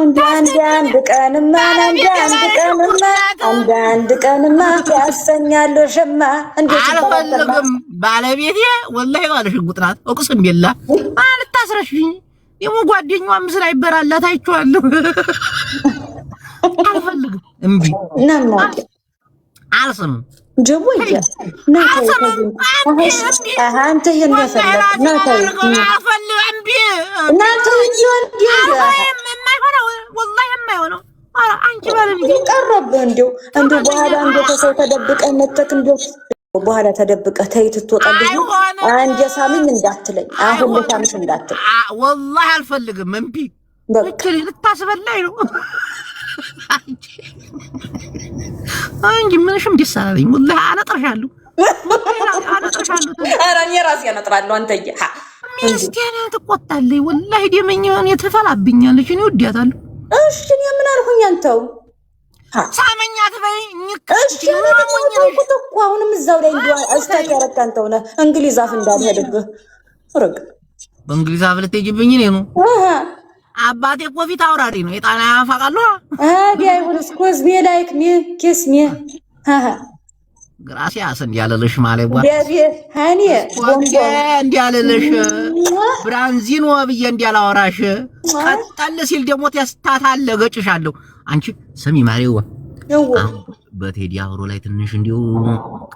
አንድ ቀንማ ያሰኛል ሸማ እንዴት አልፈልግም ባለቤቴ ወላሂ ባለ ሽጉጥ ናት እቁስም የላ አልታስረሽኝ የሞ ጓደኛዋ ምስል አይበራላት አይቼዋለሁ አልፈልግም እምቢ አልሰም ጀቦያ አንተ የነፈለክ ናታይ እምቢ እናንተ ይሁን የማይሆነው ወላሂ የማይሆነው አንቺ ባለቤቴ ቀረብህ እንደው በኋላ ተሰው ተደብቀህ መተክ እንደው በኋላ ተደብቀህ ተይት ትወጣለህ አንጀ ሳሚኝ እንዳትለኝ አሁን ለታምሽ እንዳትል ወላሂ አልፈልግም እምቢ በቃ ልታስበላኝ ነው አንቺ ምንሽም ደስ አላለኝ ወላሂ አነጥርሻለሁ ኧረ እኔ ራሴ አነጥራለሁ አንተዬ ሚስቴና ትቆጣለች ወላሂ ደመኛውን የተፈላብኛለች እኔ ወዲያታለሁ እሺ እኔ ምን አልኩኝ አንተው ሳመኛት በይ እሺ እኮ አሁንም እዛው ላይ እንደው አስታክ ያረካንተው ነው እንግሊዝ አፍ እንዳልሄድብህ ፍርግ በእንግሊዝ አፍ ልትሄጂብኝ ነው አባቴ እኮ ፊት አውራሪ ነው የጣና ያፋቃሉ አይሁንስ ኮዝ ሚ ላይክ ሚ ኪስ ሚ ግራሲያስ እንዲያለልሽ ማለት ጓ ቢቢ ሃኒ እንዲያለልሽ ብራንዚኖ ብዬ እንዲያላወራሽ ቀጣለ ሲል ደግሞ ተስታታለ ገጭሻለሁ አንቺ ሰሚ ማሪው በቴዲ አፍሮ ላይ ትንሽ እንዲው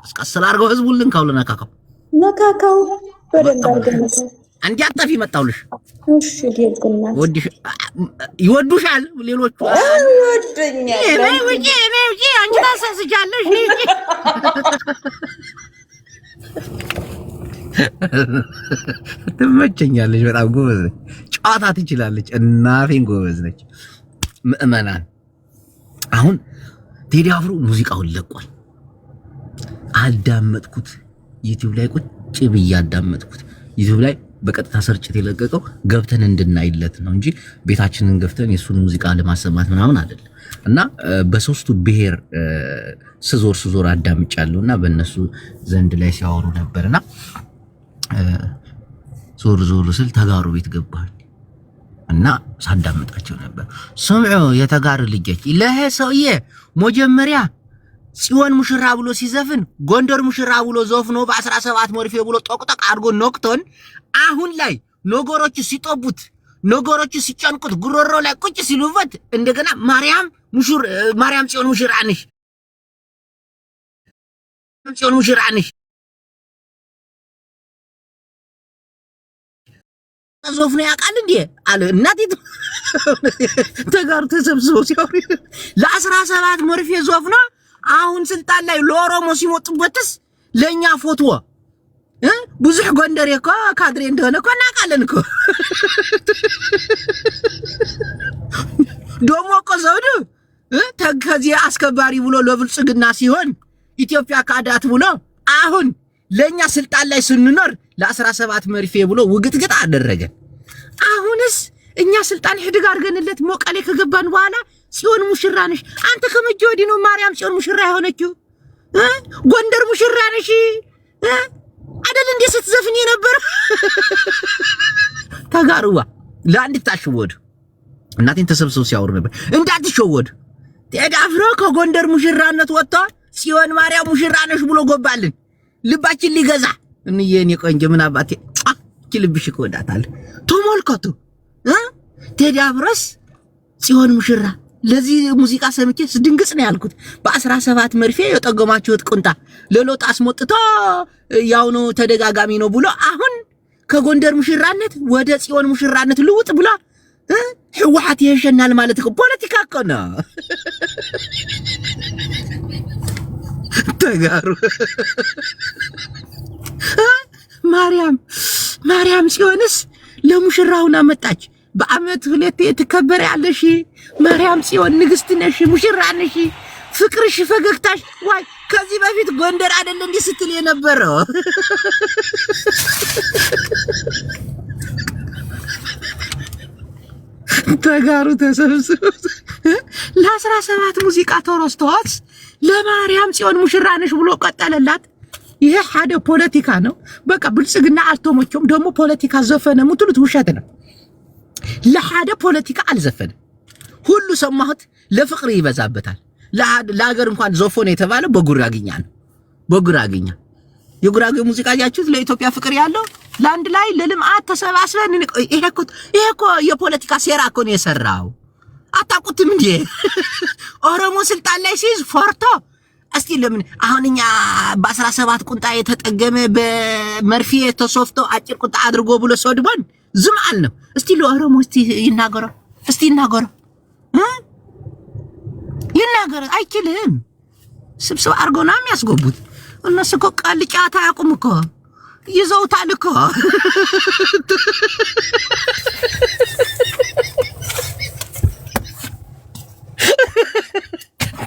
ቀስቀስ አድርገው ህዝቡልን ካውለናካካው ነካካው በደንብ አድርገው እንዲያጠፊ መጣውልሽ እሺ ዲልኩና ይወዱሻል ሌሎቹ ይወዱኛል ነይ ውጪ አንቺ ታሳስጃለሽ ትመቸኛለሽ በጣም ጎበዝ ጨዋታ ትችላለች እናቴን ጎበዝ ነች ምእመናን አሁን ቴዲ አፍሮ ሙዚቃውን ለቋል አዳመጥኩት ዩቲዩብ ላይ ቁጭ ብዬ አዳመጥኩት ዩቲዩብ ላይ በቀጥታ ሰርጭት የለቀቀው ገብተን እንድናይለት ነው እንጂ ቤታችንን ገብተን የሱን ሙዚቃ ለማሰማት ምናምን አይደለም እና በሶስቱ ብሔር ስዞር አዳምጫለሁና በእነሱ ዘንድ ላይ ሲያወሩ ነበርና ዞር ስል ተጋሩ ቤት ገባኝ እና ሳዳምጣቸው ነበር ስምዑ የተጋሩ ልጆች ለሄ ሰውዬ መጀመሪያ ጽዮን ሙሽራ ብሎ ሲዘፍን ጎንደር ሙሽራ ብሎ ዘፍኖ በ17 ሞርፌ ብሎ ጦቅጦቅ አድርጎ ኖክቶን አሁን ላይ ነገሮች ሲጠቡት ነገሮች ሲጨንቁት ጉሮሮ ላይ ቁጭ ሲሉበት እንደገና ማርያም ጽዮን ሙሽራ ነሽ ዘፍኖ ያውቃል እንዴ አለ እናቲቱ ተጋሩ ተሰብስበው ሲያወሩ ለ17 ሞርፌ ዘፍኖ አሁን ስልጣን ላይ ለኦሮሞ ሲሞጥበትስ ለኛ ፎቶ ብዙህ ጎንደር እኮ ካድሬ እንደሆነ እኮ እናውቃለን እኮ ደሞ እኮ ዘውዱ ከዚህ አስከባሪ ብሎ ለብልጽግና ሲሆን ኢትዮጵያ ካዳት ብሎ አሁን ለኛ ስልጣን ላይ ስንኖር ለ17 መርፌ ብሎ ውግትግት አደረገ አሁንስ እኛ ስልጣን ህድግ አድርገንለት ሞቀሌ ከገባን በኋላ ጽዮን ሙሽራ ነሽ አንተ ከመቼ ወዲህ ነው ማርያም ጽዮን ሙሽራ የሆነችው ጎንደር ሙሽራ ነሽ አይደል እንዴ ስትዘፍኝ ነበር ተጋሩዋ ለአንድ ታሽወድ እናቴን ተሰብስበው ሲያወሩ ነበር እንዳትሸወድ ቴዲ አፍሮ ከጎንደር ሙሽራነት ወጣ ጽዮን ማርያም ሙሽራ ነሽ ብሎ ጎባልን ልባችን ሊገዛ እንየኔ ቆንጆ ምን አባቴ ልብሽ ይወዳታል ተመልከቱ ቴዲ አፍሮስ ጽዮን ሙሽራ ለዚህ ሙዚቃ ሰምቼ ድንግጽ ነው ያልኩት በ17 መርፌ የጠገማችሁት ቁንጣ ለሎጥ አስሞጥቶ ያው ነው ተደጋጋሚ ነው ብሎ አሁን ከጎንደር ሙሽራነት ወደ ጽዮን ሙሽራነት ልውጥ ብሎ ህዋት ይሸናል ማለት እኮ ፖለቲካ እኮ ነው ተጋሩ ማርያም ጽዮንስ ለሙሽራውና መጣች በአመት ሁለቴ ተከበረ ያለሽ ማርያም ጽዮን ንግስት ነሽ ሙሽራ ነሽ ፍቅርሽ ፈገግታሽ ዋይ ከዚህ በፊት ጎንደር አይደል እንዴ ስትል የነበረው ተጋሩ ተሰብስበው ለ17 ሙዚቃ ተረስተዋት ለማርያም ጽዮን ሙሽራ ነሽ ብሎ ቀጠለላት ይሄ ሓደ ፖለቲካ ነው በቃ ብልጽግና አልተሞቸም ደግሞ ፖለቲካ ዘፈነ ምትሉት ውሸት ነው ለሓደ ፖለቲካ አልዘፈነ ሁሉ ሰማሁት ለፍቅር ይበዛበታል ለሀገር እንኳን ዘፎን የተባለ በጉራግኛ ነው በጉራግኛ የጉራጌ ሙዚቃ ያችሁት ለኢትዮጵያ ፍቅር ያለው ላንድ ላይ ለልማት ተሰባስበን ይሄ እኮ የፖለቲካ ሴራ እኮ ነው የሰራው አታውቁትም እንዴ ኦሮሞ ስልጣን ላይ ሲይዝ ፎርቶ እስቲ ለምን አሁንኛ በ17 ቁንጣ የተጠገመ በመርፌ ተሶፍቶ አጭር ቁንጣ አድርጎ ብሎ ሶድባን ዝም አል ነው እስቲ ለኦሮሞ እስቲ ይናገረው ይናገር አይችልም ስብስብ አርጎና የሚያስገቡት እነሱ እኮ ቃልጫታ ያቁም እኮ ይዘውታል እኮ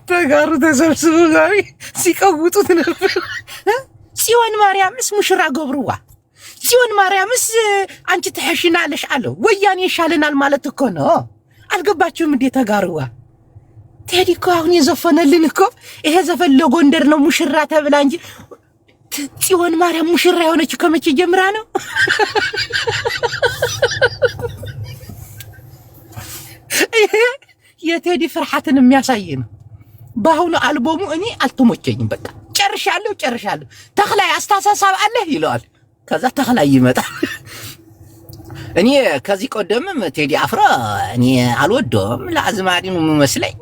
ተጋሩ ተሰብስበው ጋር ሲቀውጡት ነበር ጽዮን ማርያምስ ሙሽራ ገብሩዋ ጽዮን ማርያምስ አንቺ ተሐሽናለሽ አለው ወያኔ ይሻለናል ማለት እኮ ነው አልገባችሁም እንዴ ተጋሩዋ ቴዲ እኮ አሁን የዘፈነልን እኮ ይሄ ዘፈን ለጎንደር ነው ሙሽራ ተብላ እንጂ ጽዮን ማርያም ሙሽራ የሆነች ከመቼ ጀምራ ነው ይሄ የቴዲ ፍርሃትን የሚያሳይ ነው ባሁኑ አልበሙ እኔ አልተሞቸኝም በቃ ጨርሻለሁ ተخላይ አስተሳሰብ አለ ይለዋል ከዛ ተخላይ ይመጣል እኔ ከዚህ ቀደምም ቴዲ አፍሮ እኔ አልወደውም ለአዝማሪ ነው መስለኝ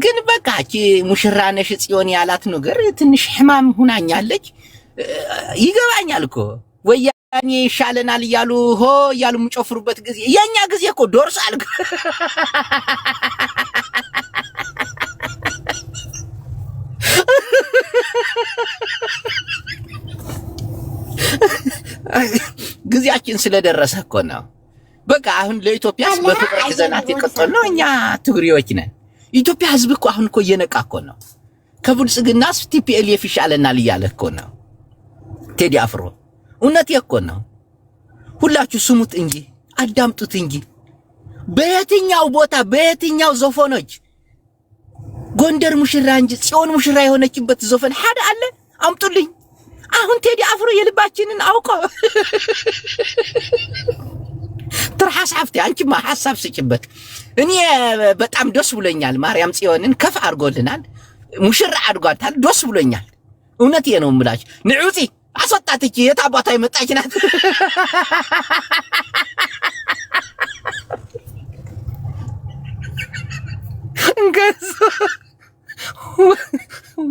ግን በቃ እቺ ሙሽራ ነሽ ጽዮን ያላት ነገር ትንሽ ህማም ሆናኛለች ይገባኛል እኮ ወያኔ ይሻለናል ይያሉ ሆ ይያሉ ምጮፍሩበት ጊዜ የኛ ጊዜ እኮ ዶርሳል ጊዜያችን ስለደረሰ እኮ ነው በቃ አሁን ለኢትዮጵያስ በፍቅር ይዘናት የቀጠልነው እኛ ትግሪዎች ነን ኢትዮጵያ ህዝብ እኮ አሁን እኮ እየነቃ እኮ ነው ከብልጽግናስ ቲፒኤልኤፍ ይሻለናል እያለ እኮ ነው ቴዲ አፍሮ እውነት እኮ ነው ሁላችሁ ስሙት እንጂ አዳምጡት እንጂ በየትኛው ቦታ በየትኛው ዘፈኖች ጎንደር ሙሽራ እንጂ ጽዮን ሙሽራ የሆነችበት ዘፈን ሐድ አለ አምጡልኝ አሁን ቴዲ አፍሮ የልባችንን አውቆ ትርሐስ አፍቲ አንቺማ ሐሳብ ስጭበት እኔ በጣም ደስ ብሎኛል ማርያም ጽዮንን ከፍ አድርጎልናል ሙሽራ አድርጓታል ደስ ብሎኛል እውነቴ ነው የምላች ንዑቲ አስወጣትቺ የታባታ ይመጣች ናት እንገዝ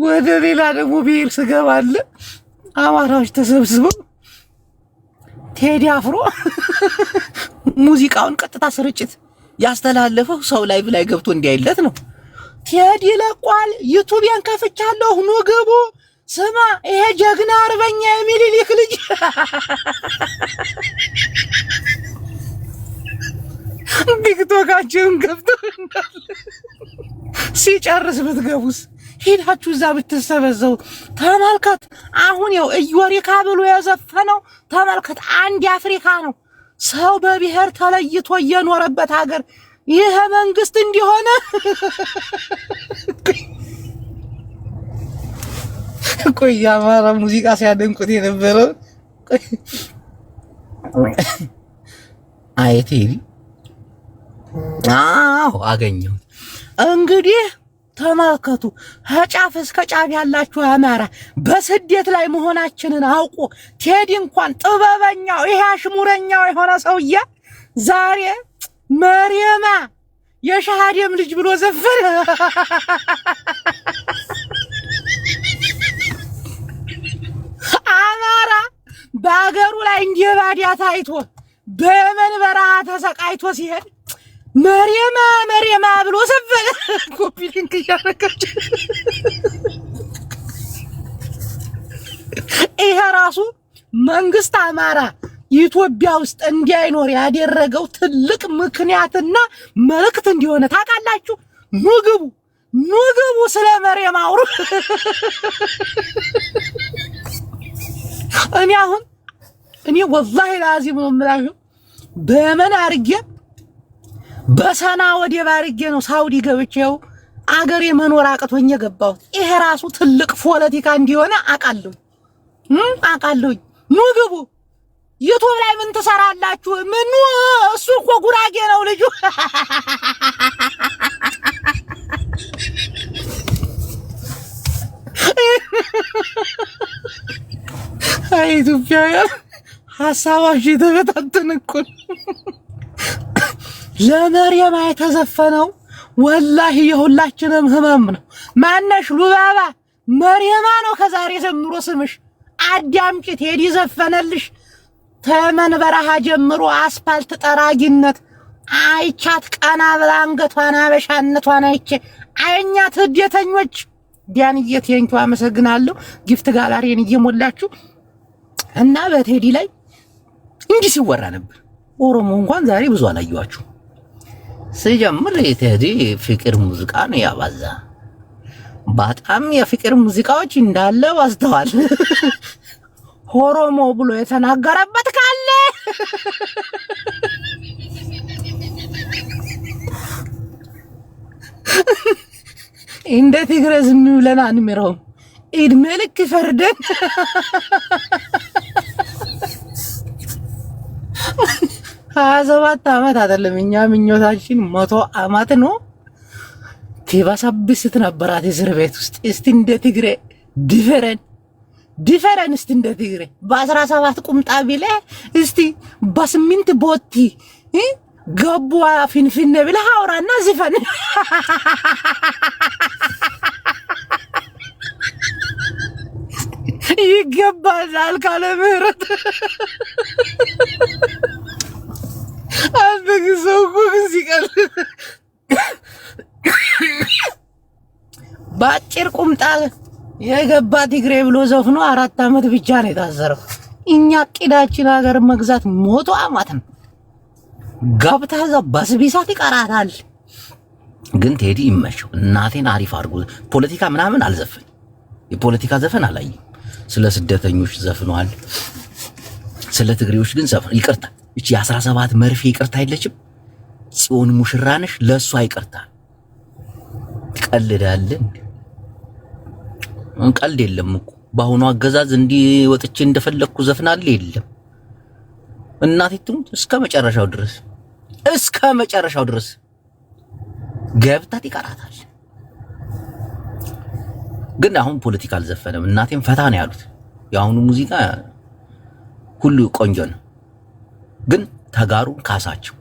ወደ ሌላ ደግሞ ብሄር ስገባለ አማራዎች ተሰብስበው ቴዲ አፍሮ ሙዚቃውን ቀጥታ ስርጭት ያስተላለፈው ሰው ላይቭ ላይ ገብቶ እንዲያይለት ነው ቴዲ ለቋል ዩቲዩብን ከፍቻለሁ ኑ ግቡ ስማ ይሄ ጀግና አርበኛ የሚሊሊክ ልጅ ቲክቶካችሁን ገብቶ ሲጨርስ ብትገቡስ ሄዳችሁ እዛ ብትሰበሰቡ ተመልከት አሁን ያው እዮሪካ ብሎ ያዘፈነው ተመልከት አንድ አፍሪካ ነው ሰው በብሔር ተለይቶ የኖረበት ሀገር ይሄ መንግስት እንዲሆነ ቆይ አማራ ሙዚቃ ሲያደንቁት የነበረው አይቴሪ አገኘው እንግዲህ ተመልከቱ ጫፍ እስከ ጫፍ ያላችሁ አማራ በስደት ላይ መሆናችንን አውቆ ቴዲ እንኳን ጥበበኛው ይሄ አሽሙረኛው የሆነ ሰውዬ ዛሬ መርየማ የሻሃደም ልጅ ብሎ ዘፈነ አማራ በአገሩ ላይ እንዲባዲያ ታይቶ በመን በረሃ ተሰቃይቶ ሲሄድ መርየማ ብሎ ዘፈነ ኮፒ ሊንክ ያረከች ይሄ ራሱ መንግስት አማራ ኢትዮጵያ ውስጥ እንዲያይኖር ያደረገው ትልቅ ምክንያትና መልእክት እንዲሆነ ታውቃላችሁ ኑግቡ ስለ መርየም አውሩ እኔ ወላሂ ላዚም ነው የምላችሁ በመን አርጌ በሰና ወደ ባርጌ ነው ሳውዲ ገብቼው አገሬ መኖር አቅቶኝ የገባሁት ይሄ ራሱ ትልቅ ፖለቲካ እንዲሆነ አቃለሁ ኑ ግቡ ዩቲዩብ ላይ ምን ትሰራላችሁ ምን እሱ እኮ ጉራጌ ነው ልጁ ኢትዮጵያውያን ሐሳባችሁ የተበታተነ እኮ ለመርየም የተዘፈነው ወላሂ የሁላችንም ህመም ነው። ማነሽ ሉባባ መርየማ ነው ከዛሬ ጀምሮ ስምሽ። አዳምጪ ቴዲ ዘፈነልሽ። ተመን በረሃ ጀምሮ አስፋልት ጠራጊነት አይቻት ቀና ብላ አንገቷን አበሻነቷን አይቼ አይኛት ህደተኞች ዲያንዬ ቴንኪው አመሰግናለሁ። ጊፍት ጋላሪን እየሞላችሁ እና በቴዲ ላይ እንዲህ ሲወራ ነበር። ኦሮሞ እንኳን ዛሬ ብዙ አላየኋችሁ። ሲጀምር የቴዲ ፍቅር ሙዚቃ ነው ያባዛ። በጣም የፍቅር ሙዚቃዎች እንዳለ ዋዝተዋል። ኦሮሞ ብሎ የተናገረበት ካለ እንደ ትግሬ ዝም ብለን አንምረውም። እድሜ ልክ ፈርደን 27 ዓመት አይደለም እኛ ምኞታችን 100 ዓመት ነው። ትበሰብስት ነበራት እስር ቤት ውስጥ። እስቲ እንደ ትግሬ ዲፈረን እስቲ እንደ ትግሬ በ17 ቁምጣ ቢለ እስቲ በ8 ቦቲ ገቡ ፊንፊኔ ብለህ አውራና ዝፈን። ይገባል ካለ ምህረት አንበግሰው ሲቀል ባጭር ቁምጣ የገባ ትግሬ ብሎ ዘፍኖ 4 ዓመት ብቻ ነው የታሰረው። እኛ ቂዳችን ሀገር መግዛት 100 ዓመት ነው። ገብታ እዛ በስቢሳት ይቀራታል። ግን ቴዲ ይመቸው እናቴን አሪፍ አድርጎ ፖለቲካ ምናምን አልዘፈን የፖለቲካ ዘፈን አላየም። ስለ ስደተኞች ዘፍኗል። ስለ ትግሬዎች ግን ዘፈን ይቅርታ እቺ 17 መርፌ ይቅርታ አይለችም። ጽዮን ሙሽራነሽ ለሷ ይቅርታ ቀልዳለን። ቀልድ የለም እኮ በአሁኑ አገዛዝ እንዲህ ወጥቼ እንደፈለኩ ዘፍናል የለም። እናቴ ትሙት እስከ መጨረሻው ድረስ ገብታት ይቀራታል። ግን አሁን ፖለቲካ አልዘፈነም። እናቴም ፈታ ነው ያሉት። የአሁኑ ሙዚቃ ሁሉ ቆንጆ ነው። ግን ተጋሩን ካሳቸው፣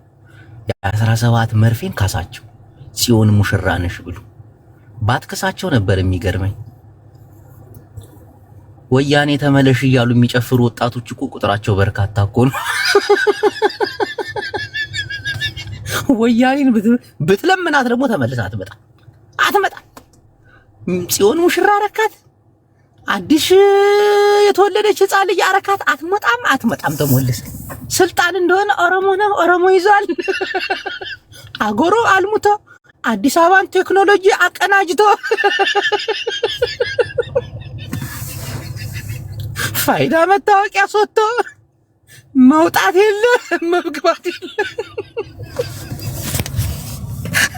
የ17 መርፌን ካሳቸው። ጽዮን ሙሽራነሽ ብሉ ባትከሳቸው ነበር የሚገርመኝ። ወያኔ ተመለሽ እያሉ የሚጨፍሩ ወጣቶች እኮ ቁጥራቸው በርካታ እኮ ነው። ወያኔን ብትለምናት ደግሞ ተመልሳ አትመጣም። ጽዮን ሙሽራ አረካት። አዲስ የተወለደች ህፃን ልጅ አረካት። አትመጣም ተሞልስ። ስልጣን እንደሆነ ኦሮሞ ይዟል። አጎሮ አልሙቶ አዲስ አበባን ቴክኖሎጂ አቀናጅቶ ፋይዳ መታወቂያ ሶቶ መውጣት የለ መግባት የለ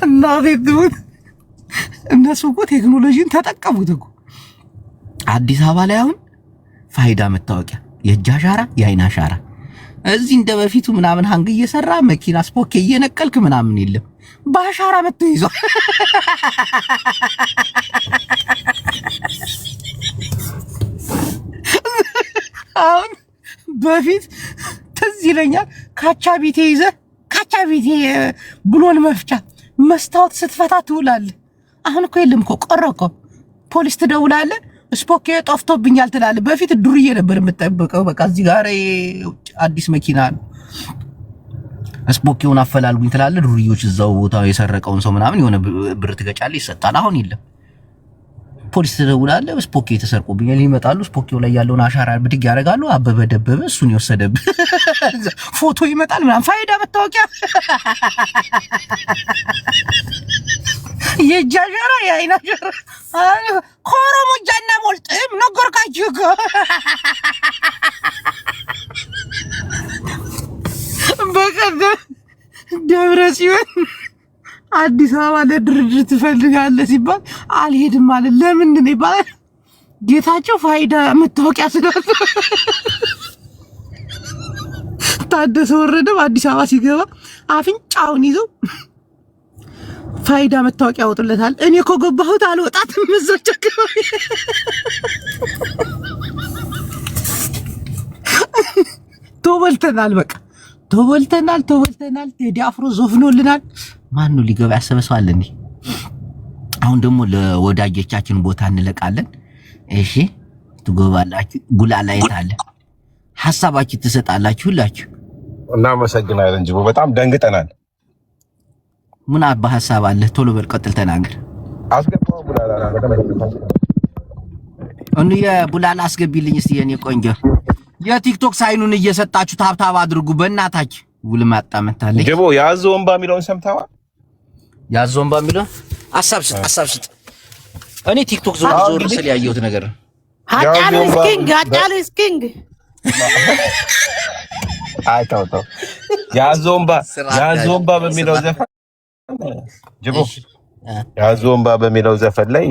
እና ቤቱን እነሱ እኮ ቴክኖሎጂን ተጠቀሙት እኮ። አዲስ አበባ ላይ አሁን ፋይዳ መታወቂያ፣ የእጅ አሻራ፣ የአይን አሻራ እዚህ እንደ በፊቱ ምናምን ሃንግ እየሰራ መኪና ስፖኬ እየነቀልክ ምናምን የለም። በአሻራ መጥቶ ይዟል። አሁን በፊት ትዝ ይለኛል ካቻቢቴ ብሎን መፍቻ መስታወት ስትፈታ ትውላለህ። አሁን እኮ የለም እኮ ቀረ እኮ። ፖሊስ ትደውላለህ፣ ስፖኬ ጠፍቶብኛል ትላለህ። በፊት ዱርዬ ነበር የምጠብቀው። በቃ እዚህ ጋር አዲስ መኪና ነው ስፖኬውን አፈላልጉኝ ትላለህ። ዱርዬዎች እዛው ቦታው የሰረቀውን ሰው ምናምን የሆነ ብር ትገጫለህ፣ ይሰጣል። አሁን የለም። ፖሊስ ትደውላለህ፣ ስፖኬ ተሰርቆብኛል፣ ይመጣሉ። ስፖኬው ላይ ያለውን አሻራ ብድግ ያደርጋሉ። አበበ ደበበ እሱን የወሰደብህ ፎቶ ይመጣል ምናምን። ፋይዳ መታወቂያ፣ የእጅ አሻራ፣ የአይን አሻራ። ከኦሮሞ እጃና ሞልጥም ነገርካችሁ እኮ። በቀደም ደብረ ጽዮን አዲስ አበባ ለድርድር ትፈልጋለህ ሲባል አልሄድም ማለት ለምንድን ነው ይባላል። ጌታቸው ፋይዳ መታወቂያ ስላለ። ታደሰ ወረደም አዲስ አበባ ሲገባ አፍንጫውን ይዘው ፋይዳ መታወቂያ ያወጡለታል። እኔ እኮ ገባሁት አልወጣትም። እዛች አካባቢ ተበልተናል። በቃ ተበልተናል። ቴዲ አፍሮ ዘፍኖልናል። ማን ነው ሊገባ ያሰበሰው አለ እንዴ? አሁን ደግሞ ለወዳጆቻችን ቦታ እንለቃለን። እሺ ትገባላችሁ። ጉላላ የት አለ? ሐሳባችሁ ትሰጣላችሁ ሁላችሁ። እናመሰግናለን ጅቦ፣ በጣም ደንግጠናል። ምን አባ ሐሳብ አለ? ቶሎ በል ቀጥል ተናገር። አስገባው ቡላላ እኑ የቡላላ አስገቢልኝ እስቲ የኔ ቆንጆ። የቲክቶክ ሳይኑን እየሰጣችሁ ታብታብ አድርጉ በእናታችሁ። ውል ማጣመታለች ጅቦ። ያዞምባ የሚለውን ሰምተዋል? ያዞምባ የሚለውን ሐሳብ ስጥ። እኔ ቲክቶክ ዞር ስል ያየሁት ነገር ነው። ሀጫሉ ስኪንግ አይታውታው ያዞምባ በሚለው ዘፈን ጅቦ፣ ያዞምባ በሚለው ዘፈን ላይ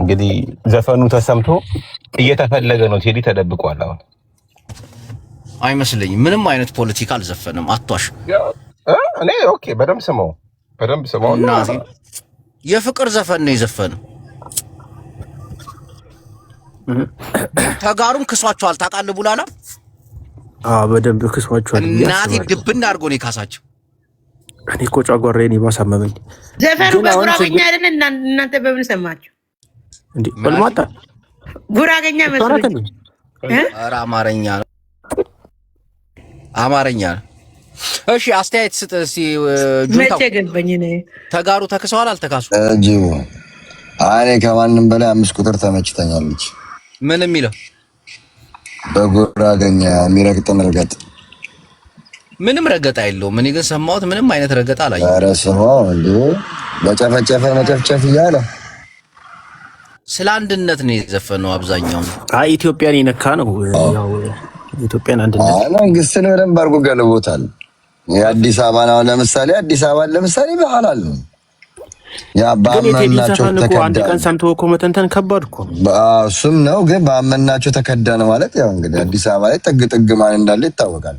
እንግዲህ ዘፈኑ ተሰምቶ እየተፈለገ ነው። ቴዲ ተደብቋል። አሁን አይመስለኝም። ምንም አይነት ፖለቲካ አልዘፈንም። አቷሽ እኔ ኦኬ፣ በደንብ ስማው እና የፍቅር ዘፈን ነው የዘፈነው። ተጋሩን ክሷቸዋል። ታውቃለህ ቡላላ? በደንብ ክሷቸዋል። እናቴ ድብና አድርጎ ነው የካሳቸው። እኔ እኮ ጨጓራዬን ባሳመመኝ። ዘፈኑ በጉራገኛ አይደል? እናንተ በምን ሰማችሁ እንዴ? ወልማታ ጉራገኛ መስሎኝ። ኧረ አማርኛ ነው። እሺ አስተያየት ስጥ እስቲ ጁንታው። መቼ ገባኝ እኔ። ተጋሩ ተክሰዋል አልተካሱ? ጂቦ እኔ ከማንም በላይ 5 ቁጥር ተመችተኛለች። ምን የሚለው በጉራገኛ የሚረግጥ መርገጥ። ምንም ረገጣ የለውም። እኔ ግን ሰማሁት። ምንም አይነት ረገጣ አላየሁም። ኧረ ስማው እንዴ! በጨፈጨፈ መጨፍጨፍ እያለ ስለ አንድነት ነው የዘፈነው አብዛኛው። ኢትዮጵያን የነካ ነው። ያው ኢትዮጵያን አንድነት መንግስትን በደንብ አድርጎ ገለቦታል። የአዲስ አበባ ነው ለምሳሌ ባህል አለ። ያ ባመናቸው ተከዳ። አንድ ቀን ሰምቶ እኮ መተንተን ከባድ እኮ እሱም ነው። ግን ባመናቸው ተከዳ ነው ማለት ያው እንግዲህ አዲስ አበባ ላይ ጥግ ማን እንዳለ ይታወቃል።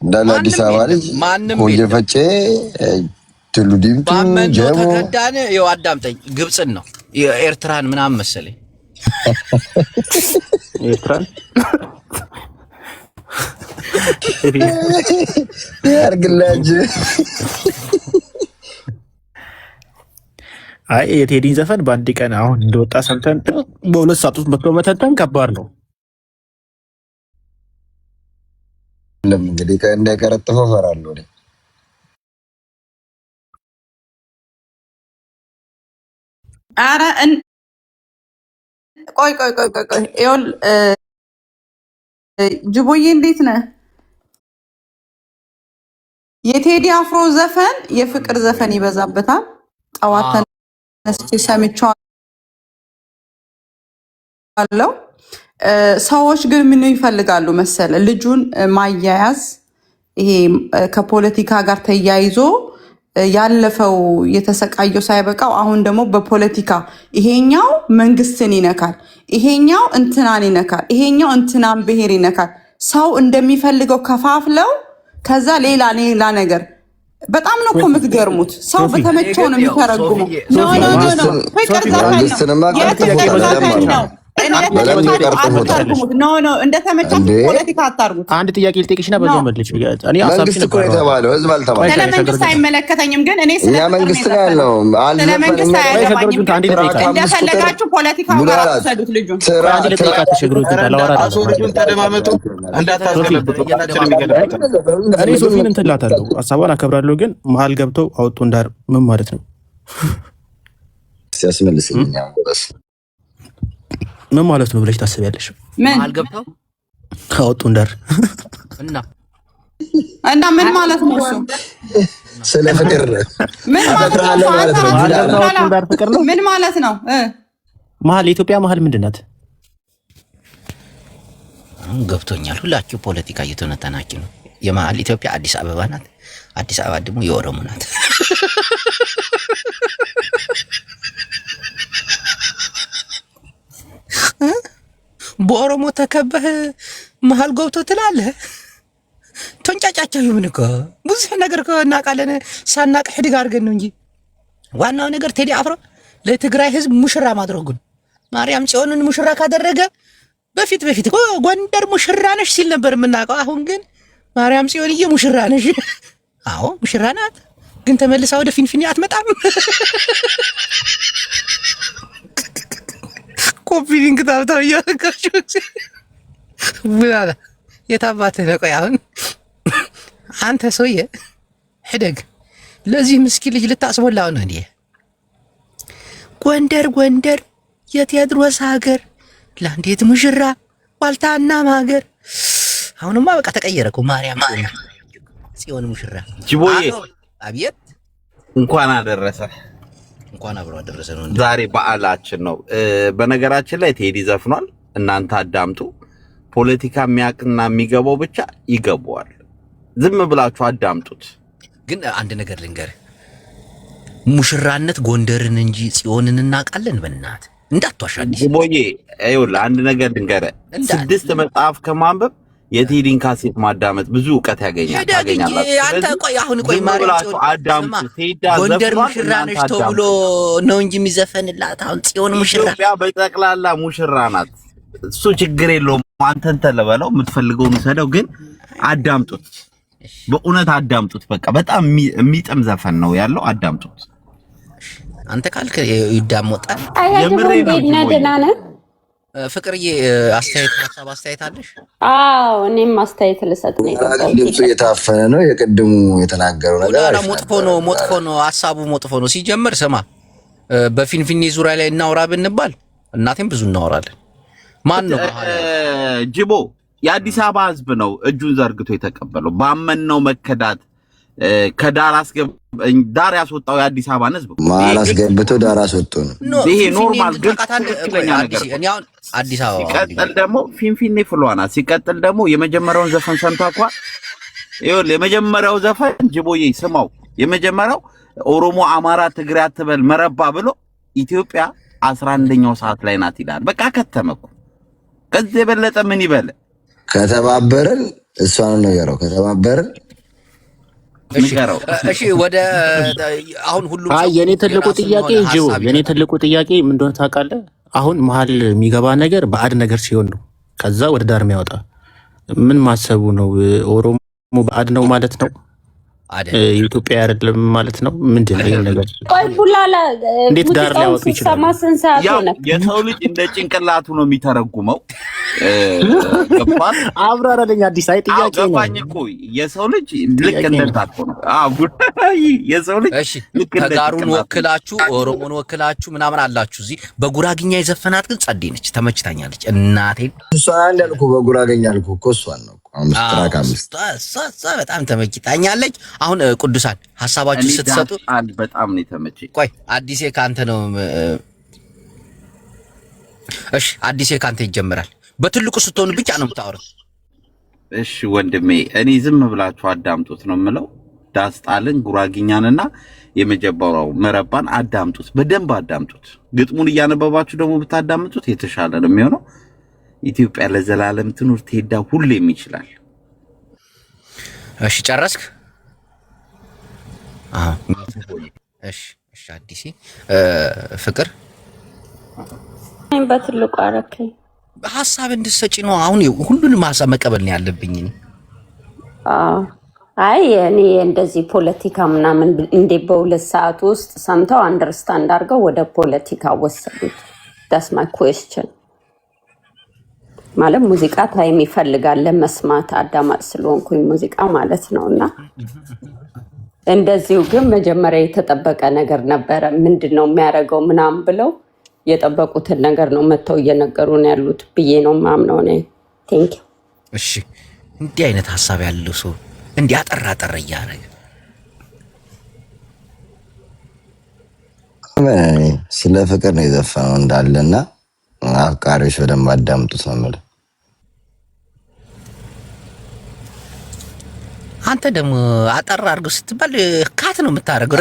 እንዳለ አዲስ አበባ ላይ ኮጀፈጬ ትሉዲምቱ ጀሞ ተከዳን። ይኸው አዳምጠኝ። ግብፅን ነው የኤርትራን ምናምን መሰለኝ። ኤርትራን ያርግላጅ። የቴዲን ዘፈን በአንድ ቀን አሁን እንደወጣ ሰምተን በ2 ሰዓት ውስጥ መጥቶ መተንተን ከባድ ነው። እንግዲህ እንዳይቀረጥፈው እፈራለሁ። ኧረ ቆይ ይኸውልህ ጅቦዬ እንዴት ነህ? የቴዲ አፍሮ ዘፈን የፍቅር ዘፈን ይበዛበታል። ጠዋት ተነስቼ ሰምቼዋለሁ። ሰዎች ግን ምን ይፈልጋሉ መሰለ? ልጁን ማያያዝ፣ ይሄ ከፖለቲካ ጋር ተያይዞ ያለፈው የተሰቃየው ሳይበቃው አሁን ደግሞ በፖለቲካ ይሄኛው መንግስትን ይነካል፣ ይሄኛው እንትናን ይነካል፣ ይሄኛው እንትናን ብሔር ይነካል። ሰው እንደሚፈልገው ከፋፍለው ከዛ ሌላ ነገር። በጣም ነው እኮ የምትገርሙት። ሰው በተመቸው ነው የሚተረጉመው። ኖ ፍቅር ዘፈን ነው። እንደተመቻችሁ ፖለቲካ አታርጉት። አንድ ጥያቄ ልጠይቅሽና በዛው መልሽ። እኔ መንግስት እኮ የተባለው ህዝብ አልተባለም። ስለ መንግስት አይመለከተኝም፣ ግን እኔ ስለ መንግስት ነው ያለው። ስለ መንግስት አያገባኝም። እንደፈለጋችሁ ፖለቲካው ጋር አትሰዱት። ልጁን አንድ ልጠይቃ ተሸግሮት ታላወራ ተደማመጡ እንዳታስገለብጡ። እኔ ሶፊን እንትላታለሁ፣ ሀሳቧን አከብራለሁ። ግን መሀል ገብተው አውጡ እንዳር ምን ማለት ነው? ሲያስመልስልኝ አንጎስ ምን ማለት ነው ብለሽ ታስቢያለሽ? መሀል ገብተው አወጡ እንዳር እና ምን ማለት ነው? እሱ ስለ ፍቅር ምን ማለት ነው? መሀል የኢትዮጵያ መሀል ምንድን ናት? ገብቶኛል። ሁላችሁ ፖለቲካ እየተነተናችሁ ነው። የመሀል ኢትዮጵያ አዲስ አበባ ናት። አዲስ አበባ ደግሞ የኦሮሞ ናት። በኦሮሞ ተከበህ መሀል ገብቶ ትላለህ። ተንጫጫቸው ይሁን እኮ ብዙ ነገር እኮ እናውቃለን። ሳናቅ ሕድግ አድርገን ነው እንጂ ዋናው ነገር ቴዲ አፍሮ ለትግራይ ህዝብ ሙሽራ ማድረጉን። ማርያም ጽዮንን ሙሽራ ካደረገ በፊት እኮ ጎንደር ሙሽራ ነሽ ሲል ነበር የምናውቀው። አሁን ግን ማርያም ጽዮንዬ ሙሽራ ነሽ። አዎ ሙሽራ ናት፣ ግን ተመልሳ ወደ ፊንፊኔ አትመጣም። ኮፒ ሊንክ ታብታው እያደረጋችሁ ብላላ የታባትህ ነው? ቆይ አሁን አንተ ሰውዬ ሄደግ ለዚህ ምስኪን ልጅ ልታስሞላው ነው እንዴ? ጎንደር የቴዎድሮስ ሀገር ለአንዲት ሙሽራ ዋልታና ማገር። አሁንማ በቃ ተቀየረ እኮ ማርያም ጽዮን ሙሽራ። ጅቦዬ አብየት እንኳን አደረሰ። እንኳን አብሮ አደረሰ ነው። ዛሬ በዓላችን ነው። በነገራችን ላይ ቴዲ ዘፍኗል። እናንተ አዳምጡ። ፖለቲካ የሚያውቅና የሚገባው ብቻ ይገባዋል። ዝም ብላችሁ አዳምጡት። ግን አንድ ነገር ልንገር፣ ሙሽራነት ጎንደርን እንጂ ጽዮንን እናውቃለን። በእናት እንዳትዋሻዲስ ጅቦዬ። ይኸውልህ አንድ ነገር ልንገር፣ 6 መጽሐፍ ከማንበብ የቴዲን ካሴት ማዳመጥ ብዙ እውቀት ታገኛላችሁ። አንተ ቆይ ማርያም ጎንደር ሙሽራ ነች ተብሎ ነው እንጂ የሚዘፈንላት። አሁን ጽዮን ሙሽራ ኢትዮጵያ በጠቅላላ ሙሽራ ናት። እሱ ችግር የለውም። አንተን ተለበለው የምትፈልገውን ሰደው፣ ግን አዳምጡት። በእውነት አዳምጡት። በቃ በጣም የሚጥም ዘፈን ነው ያለው። አዳምጡት። አንተ ካልክ ይዳሞጣል። የምሬን ነው። ፍቅርዬ አስተያየት አለሽ? አዎ እኔም አስተያየት ልሰጥ ነው የገባሁት። ድምፁ እየታፈነ ነው። የቅድሙ የተናገረው ነገር መጥፎ ነው። ሀሳቡ መጥፎ ነው። ሲጀምር ስማ፣ በፊንፊኔ ዙሪያ ላይ እናውራ ብንባል እናቴም ብዙ እናወራለን። ማን ነው ጅቦ? የአዲስ አበባ ህዝብ ነው እጁን ዘርግቶ የተቀበለው። ባመነው መከዳት ዳር ያስወጣው የአዲስ አበባን ህዝብ ማል አስገብቶ ዳር አስወጡ ነው። ይሄ ኖርማል ግን ትክክለኛ ነገር ነው። አዲስ አበባ ሲቀጥል ደግሞ ፊንፊኔ ፍሏና ሲቀጥል ደግሞ የመጀመሪያውን ዘፈን ሰምታችኋል? ይኸውልህ የመጀመሪያው ዘፈን ጅቦዬ ስማው። የመጀመሪያው ኦሮሞ፣ አማራ፣ ትግሬ አትበል መረባ ብሎ ኢትዮጵያ 11ኛው ሰዓት ላይ ናት ይላል። በቃ ከተመኩ። ከዚህ የበለጠ ምን ይበል? ከተባበርን እሷን ነው ከተባበርን እሺ ወደ አሁን ሁሉ የኔ ትልቁ ጥያቄ ምን እንደሆነ ታውቃለህ? አሁን መሀል የሚገባ ነገር ባዕድ ነገር ሲሆን ነው ከዛ ወደ ዳር የሚያወጣ። ምን ማሰቡ ነው? ኦሮሞ ባዕድ ነው ማለት ነው? ኢትዮጵያ አይደለም ማለት ነው? ምንድን ነው ነገር? ቆይ ቡላላ እንዴት ዳር ሊያወጡ ይችላል? የሰው ልጅ እንደ ጭንቅላቱ ነው የሚተረጉመው። አብራራለኝ። አዲስ አይ ጥያቄ ነው። ገባኝ እኮ የሰው ልጅ ልክ እንደታቆ ነው። የሰው ልጅ እሺ፣ ተጋሩን ወክላችሁ ኦሮሞን ወክላችሁ ምናምን አላችሁ። እዚህ በጉራግኛ የዘፈናት ግን ጸዴ ነች፣ ተመችታኛለች። እናቴን እሷን እንዳልኩ በጉራግኛ አልኩ እኮ እሷን ነው። በጣም ተመችታኛለች። አሁን ቅዱሳን ሐሳባችሁ ስትሰጡ በጣም ነው የተመቸኝ። ቆይ አዲሴ ካንተ ነው። እሺ አዲሴ ካንተ ይጀምራል። በትልቁ ስትሆኑ ብቻ ነው የምታወሩት። እሺ ወንድሜ፣ እኔ ዝም ብላችሁ አዳምጡት ነው የምለው። ዳስጣልን ጉራግኛንና የመጀመሪያው መረባን አዳምጡት፣ በደንብ አዳምጡት። ግጥሙን እያነበባችሁ ደግሞ ብታዳምጡት የተሻለ ነው የሚሆነው። ኢትዮጵያ ለዘላለም ትኑር፣ ቴዳ ሁሌም ይችላል። እሺ ጨረስክ? እሺ አዲሴ ፍቅር በትልቁ አረከኝ ሐሳብ እንድትሰጪ ነው። አሁን ሁሉንም ሐሳብ መቀበል ነው ያለብኝ። አይ እኔ እንደዚህ ፖለቲካ ምናምን እንደ በሁለት ሰዓት ውስጥ ሰምተው አንደርስታንድ አድርገው ወደ ፖለቲካ ወሰዱት። ዳስ ማይ ኩዌስችን። ማለት ሙዚቃ ታይም ይፈልጋል ለመስማት፣ አዳማጭ ስለሆንኩኝ ሙዚቃ ማለት ነውና እንደዚሁ ግን መጀመሪያ የተጠበቀ ነገር ነበረ። ምንድነው የሚያደርገው ምናምን ብለው የጠበቁትን ነገር ነው መተው እየነገሩን ያሉት ብዬ ነው ማምነው ነኝ። ቴንክ ዩ። እሺ እንዲህ አይነት ሐሳብ ያለው ሰው እንዲህ አጠራ እያደረገ ስለ ፍቅር ነው የዘፈነው እንዳለና አፍቃሪዎች በደንብ አዳምጡት ነው የምልህ። አንተ ደግሞ አጠራ አድርገው ስትባል ካት ነው የምታደርገው።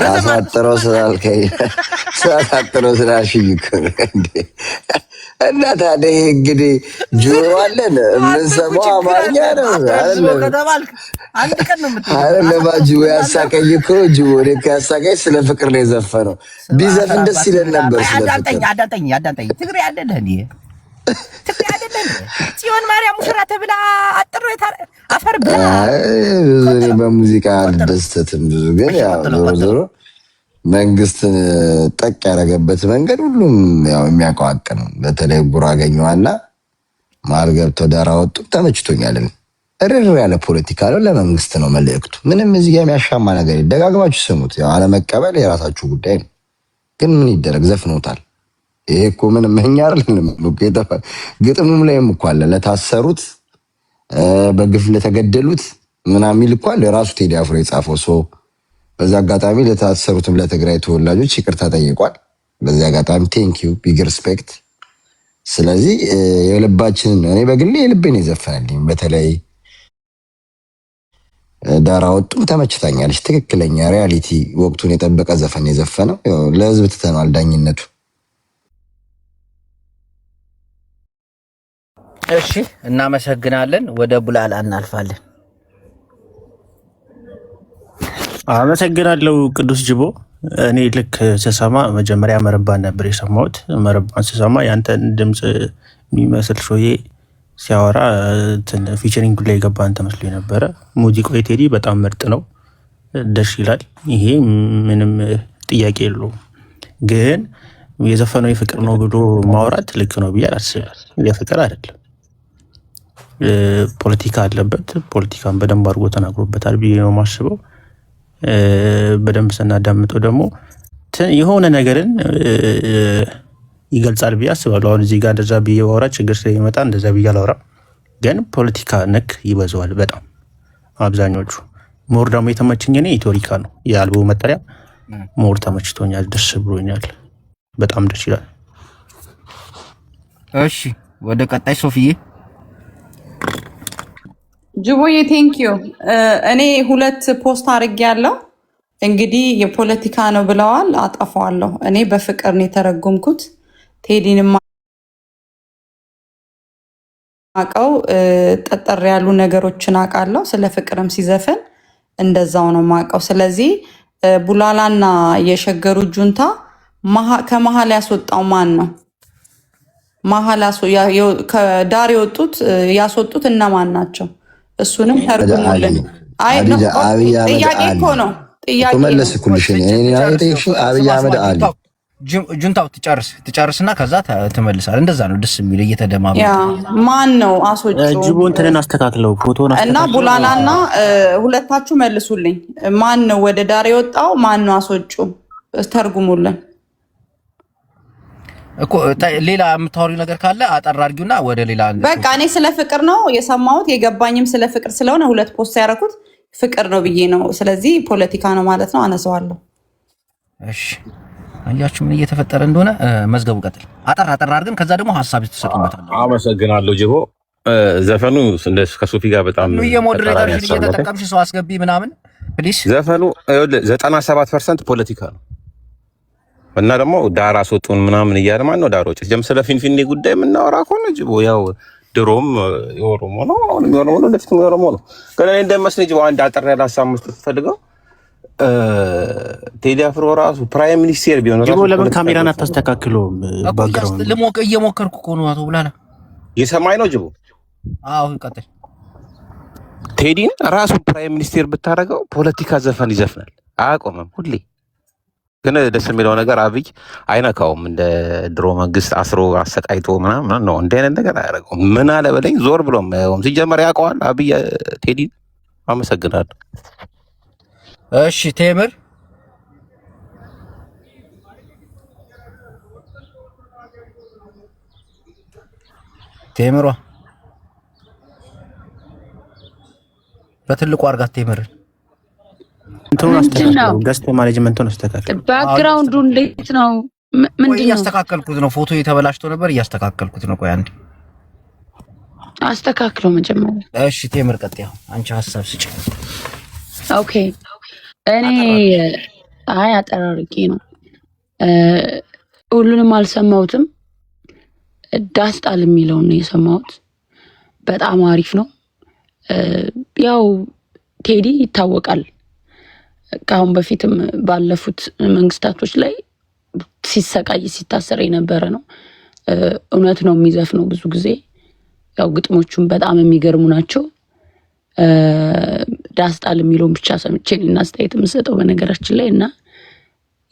አሳጥረው ስላልሽኝ እኮ እንዴ። እና ታዲያ እንግዲህ ጆሮ አለን የምንሰማው አማርኛ ነው አይደለም? ጅቦ ያሳቀኝ እኮ ጅቦ ያሳቀኝ ስለ ፍቅር ነው የዘፈነው። ቢዘፍን ደስ ይለን ነበር። አዳምጠኝ። ትግሬ አይደለህ እንዴ? ትክክል አይደለም። ጽዮን ማርያም ሙሽራ ተብላ አጥሮ አፈር ብላ እኔ በሙዚቃ አልደሰትም ብዙ ግን ያው ዞሮ መንግስትን ጠቅ ያደረገበት መንገድ ሁሉም ያው የሚያውቀው ሀቅ ነው። በተለይ ጉራገኛዋና መሀል ገብተው ዳራ ወጡ ተመችቶኛል። እርር ያለ ፖለቲካ ነው። ለመንግስት ነው መልእክቱ። ምንም እዚህ ጋር የሚያሻማ ነገር ደጋግማችሁ ስሙት። ያው አለመቀበል የራሳችሁ ጉዳይ ነው። ግን ምን ይደረግ ዘፍኖታል። ይሄ እኮ ምንም እኛ አይደለም ግጥሙም ላይም እኮ አለ ለታሰሩት በግፍ ለተገደሉት ምናምን የሚል እኮ አለ የራሱ ቴዲ አፍሮ የጻፈው ሰው። በዛ አጋጣሚ ለታሰሩትም ለትግራይ ተወላጆች ይቅርታ ጠይቋል። በዛ አጋጣሚ ቴንክ ዩ ቢግ ሪስፔክት። ስለዚህ የልባችንን እኔ በግሌ የልቤን የዘፈነልኝ በተለይ ዳራ ወጡም ተመችታኛለች። ትክክለኛ ሪያሊቲ ወቅቱን የጠበቀ ዘፈን የዘፈነው ለህዝብ ትተናል ዳኝነቱ። እሺ እናመሰግናለን። ወደ ቡላላ እናልፋለን። አመሰግናለሁ ቅዱስ ጅቦ። እኔ ልክ ስሰማ መጀመሪያ መረባን ነበር የሰማሁት። መረባን ስሰማ ያንተን ድምፅ የሚመስል ሾዬ ሲያወራ ፊቸሪንግ ላይ የገባ አንተ መስሎ ነበረ። ሙዚቃው የቴዲ በጣም ምርጥ ነው፣ ደስ ይላል። ይሄ ምንም ጥያቄ የለውም። ግን የዘፈነው የፍቅር ነው ብሎ ማውራት ልክ ነው ብዬ አላስብም። የፍቅር አይደለም፣ ፖለቲካ አለበት። ፖለቲካን በደንብ አድርጎ ተናግሮበታል ብዬ ነው የማስበው። በደንብ ስናዳምጠው ደግሞ የሆነ ነገርን ይገልጻል ብዬ አስባለሁ። አሁን እዚህ ጋር እንደዛ ብዬ ባወራ ችግር ስለሚመጣ እንደዛ ብዬ አላወራም። ግን ፖለቲካ ነክ ይበዛዋል በጣም አብዛኞቹ። ሞር ደግሞ የተመቸኝ እኔ ኢትዮሪካ ነው የአልበሙ መጠሪያ። ሞር ተመችቶኛል፣ ደስ ብሎኛል፣ በጣም ደስ ይላል። እሺ ወደ ቀጣይ ሶፊዬ። ጅቦዬ ቴንኪዩ። እኔ 2 ፖስት አድርጌያለሁ። እንግዲህ የፖለቲካ ነው ብለዋል፣ አጠፋዋለሁ። እኔ በፍቅር ነው የተረጎምኩት። ቴዲን ማቀው ጠጠር ያሉ ነገሮችን አውቃለሁ። ስለ ፍቅርም ሲዘፍን እንደዛው ነው ማቀው። ስለዚህ ቡላላና የሸገሩ ጁንታ ከመሀል ያስወጣው ማን ነው? ከዳር ያስወጡት እነማን ናቸው? እሱንም ተርጉሙልን። ጥያቄ እኮ ነው ጥያቄ መለስኩልሽ። አብይ አህመድ አሊ ጁንታው ትጨርስና ከዛ ትመልሳል። እንደዛ ነው ደስ የሚል እየተደማመ። ማን ነው አስወጪው? ጅቦን ትንን አስተካክለው ፎቶን እና ቡላላና ሁለታችሁ መልሱልኝ። ማን ነው ወደ ዳር የወጣው? ማን ነው አስወጪው? ተርጉሙልን እኮ። ሌላ የምታወሪው ነገር ካለ አጠር አድርጊውና ወደ ሌላ። በቃ እኔ ስለ ፍቅር ነው የሰማሁት፣ የገባኝም ስለ ፍቅር ስለሆነ 2 ፖስት ያደረኩት ፍቅር ነው ብዬ ነው። ስለዚህ ፖለቲካ ነው ማለት ነው። አነሳዋለሁ። እሺ አያችሁ ምን እየተፈጠረ እንደሆነ። መዝገቡ ቀጥል። አጠር አድርገን ከዛ ደግሞ ሀሳብ ተሰጡበታል። አመሰግናለሁ ጅቦ። ዘፈኑ ከሶፊ ጋር በጣም የሞዴሬተርሽን እየተጠቀምሽ ሰው አስገቢ ምናምን ፕሊስ። ዘፈኑ 97% ፖለቲካ ነው እና ደግሞ ዳር አስወጡን ምናምን እያለ ማን ነው ዳር ወጭ ጀም ስለ ፊንፊኔ ጉዳይ የምናወራ ከሆነ ጅቦ ያው ድሮም የኦሮሞ ነው፣ አሁንም የኦሮሞ ነው፣ ለፊትም የኦሮሞ ነው። ግን እኔ እንደመስለኝ ጅቦ አንድ አጠር ያለ ሀሳብ መስጠት ፈልገው ቴዲ አፍሮ ራሱ ፕራይም ሚኒስቴር ቢሆን ራሱ ለምን ካሜራን አታስተካክለውም? ባክግራውንድ እየሞከርኩ እኮ ነው። አቶ ብላላ የሰማይ ነው ጅቦ። አዎ ቀጥል። ቴዲን ራሱ ፕራይም ሚኒስቴር ብታረገው ፖለቲካ ዘፈን ይዘፍናል፣ አያቆምም ሁሌ። ግን ደስ የሚለው ነገር አብይ አይነካውም። እንደ ድሮ መንግስት አስሮ አሰቃይቶ ምናምን ነው እንደ አይነት ነገር አያደርገውም። ምን አለ በለኝ ዞር ብሎም ሲጀመር ያውቀዋል አብይ ቴዲን። አመሰግናለሁ። እሺ ቴምር ቴምሯ በትልቁ አርጋት ቴምርን ገስት ማኔጅመንቱን አስተካክል። ባክግራውንዱ እንዴት ነው? ምንድነው? እያስተካከልኩት ነው። ፎቶ የተበላሽቶ ነበር እያስተካከልኩት ነው። ቆይ አንዴ አስተካክለው መጀመሪያ። እሺ ቴምር ቀጥያው አንቺ ሀሳብ ስጪ። ኦኬ እኔ አጠራርቄ ነው። ሁሉንም አልሰማሁትም። ዳስጣል የሚለውን ነው የሰማሁት። በጣም አሪፍ ነው። ያው ቴዲ ይታወቃል። ከአሁን በፊትም ባለፉት መንግስታቶች ላይ ሲሰቃይ ሲታሰር የነበረ ነው። እውነት ነው የሚዘፍነው ብዙ ጊዜ። ያው ግጥሞቹም በጣም የሚገርሙ ናቸው። ዳስጣል የሚለውን ብቻ ሰምቼ እና አስተያየት የምሰጠው በነገራችን ላይ እና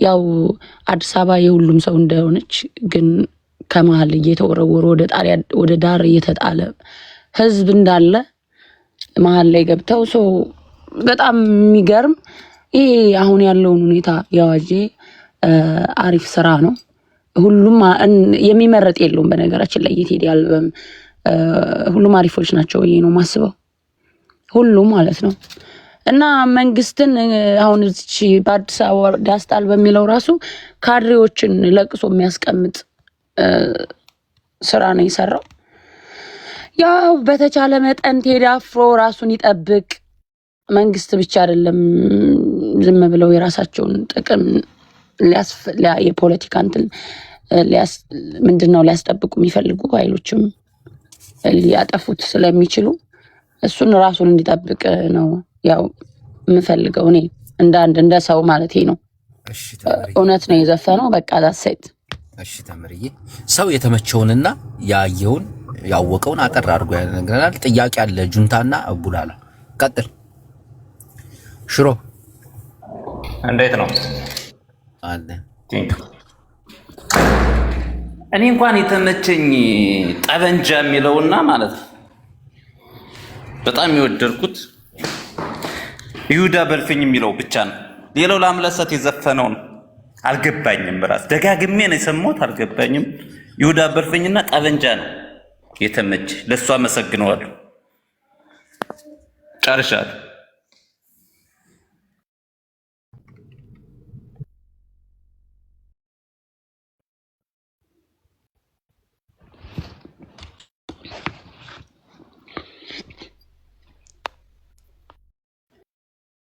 ያው አዲስ አበባ የሁሉም ሰው እንደሆነች ግን ከመሀል እየተወረወረ ወደ ዳር እየተጣለ ህዝብ እንዳለ መሀል ላይ ገብተው በጣም የሚገርም ይሄ አሁን ያለውን ሁኔታ ያዋጄ አሪፍ ስራ ነው። ሁሉም የሚመረጥ የለውም በነገራችን ላይ የቴዲ አልበም ሁሉም አሪፎች ናቸው ብዬ ነው ማስበው፣ ሁሉም ማለት ነው። እና መንግስትን አሁን እዚች በአዲስ አበባ ዳስጣል በሚለው ራሱ ካድሬዎችን ለቅሶ የሚያስቀምጥ ስራ ነው የሰራው። ያው በተቻለ መጠን ቴዲ አፍሮ ራሱን ይጠብቅ። መንግስት ብቻ አይደለም ዝም ብለው የራሳቸውን ጥቅም የፖለቲካ እንትን ምንድነው ሊያስጠብቁ የሚፈልጉ ኃይሎችም ሊያጠፉት ስለሚችሉ እሱን ራሱን እንዲጠብቅ ነው ያው የምፈልገው እኔ እንደ ሰው ማለት ነው። እውነት ነው የዘፈነው። በቃ ዳሴት። እሺ ተምርዬ፣ ሰው የተመቸውንና ያየውን ያወቀውን አጠር አድርጎ ያነግረናል። ጥያቄ አለ ጁንታና ቡላላ። ቀጥል ሽሮ። እንዴት ነው አለ? እኔ እንኳን የተመቸኝ ጠበንጃ የሚለውና ማለት ነው በጣም የወደድኩት ይሁዳ በልፍኝ የሚለው ብቻ ነው። ሌላው ለአምለሰት የዘፈነው ነው አልገባኝም። ራስ ደጋግሜ ነው የሰማሁት አልገባኝም። ይሁዳ በልፍኝና ጠበንጃ ነው የተመቸ። ለሱ አመሰግነዋለሁ። ጨርሻለሁ።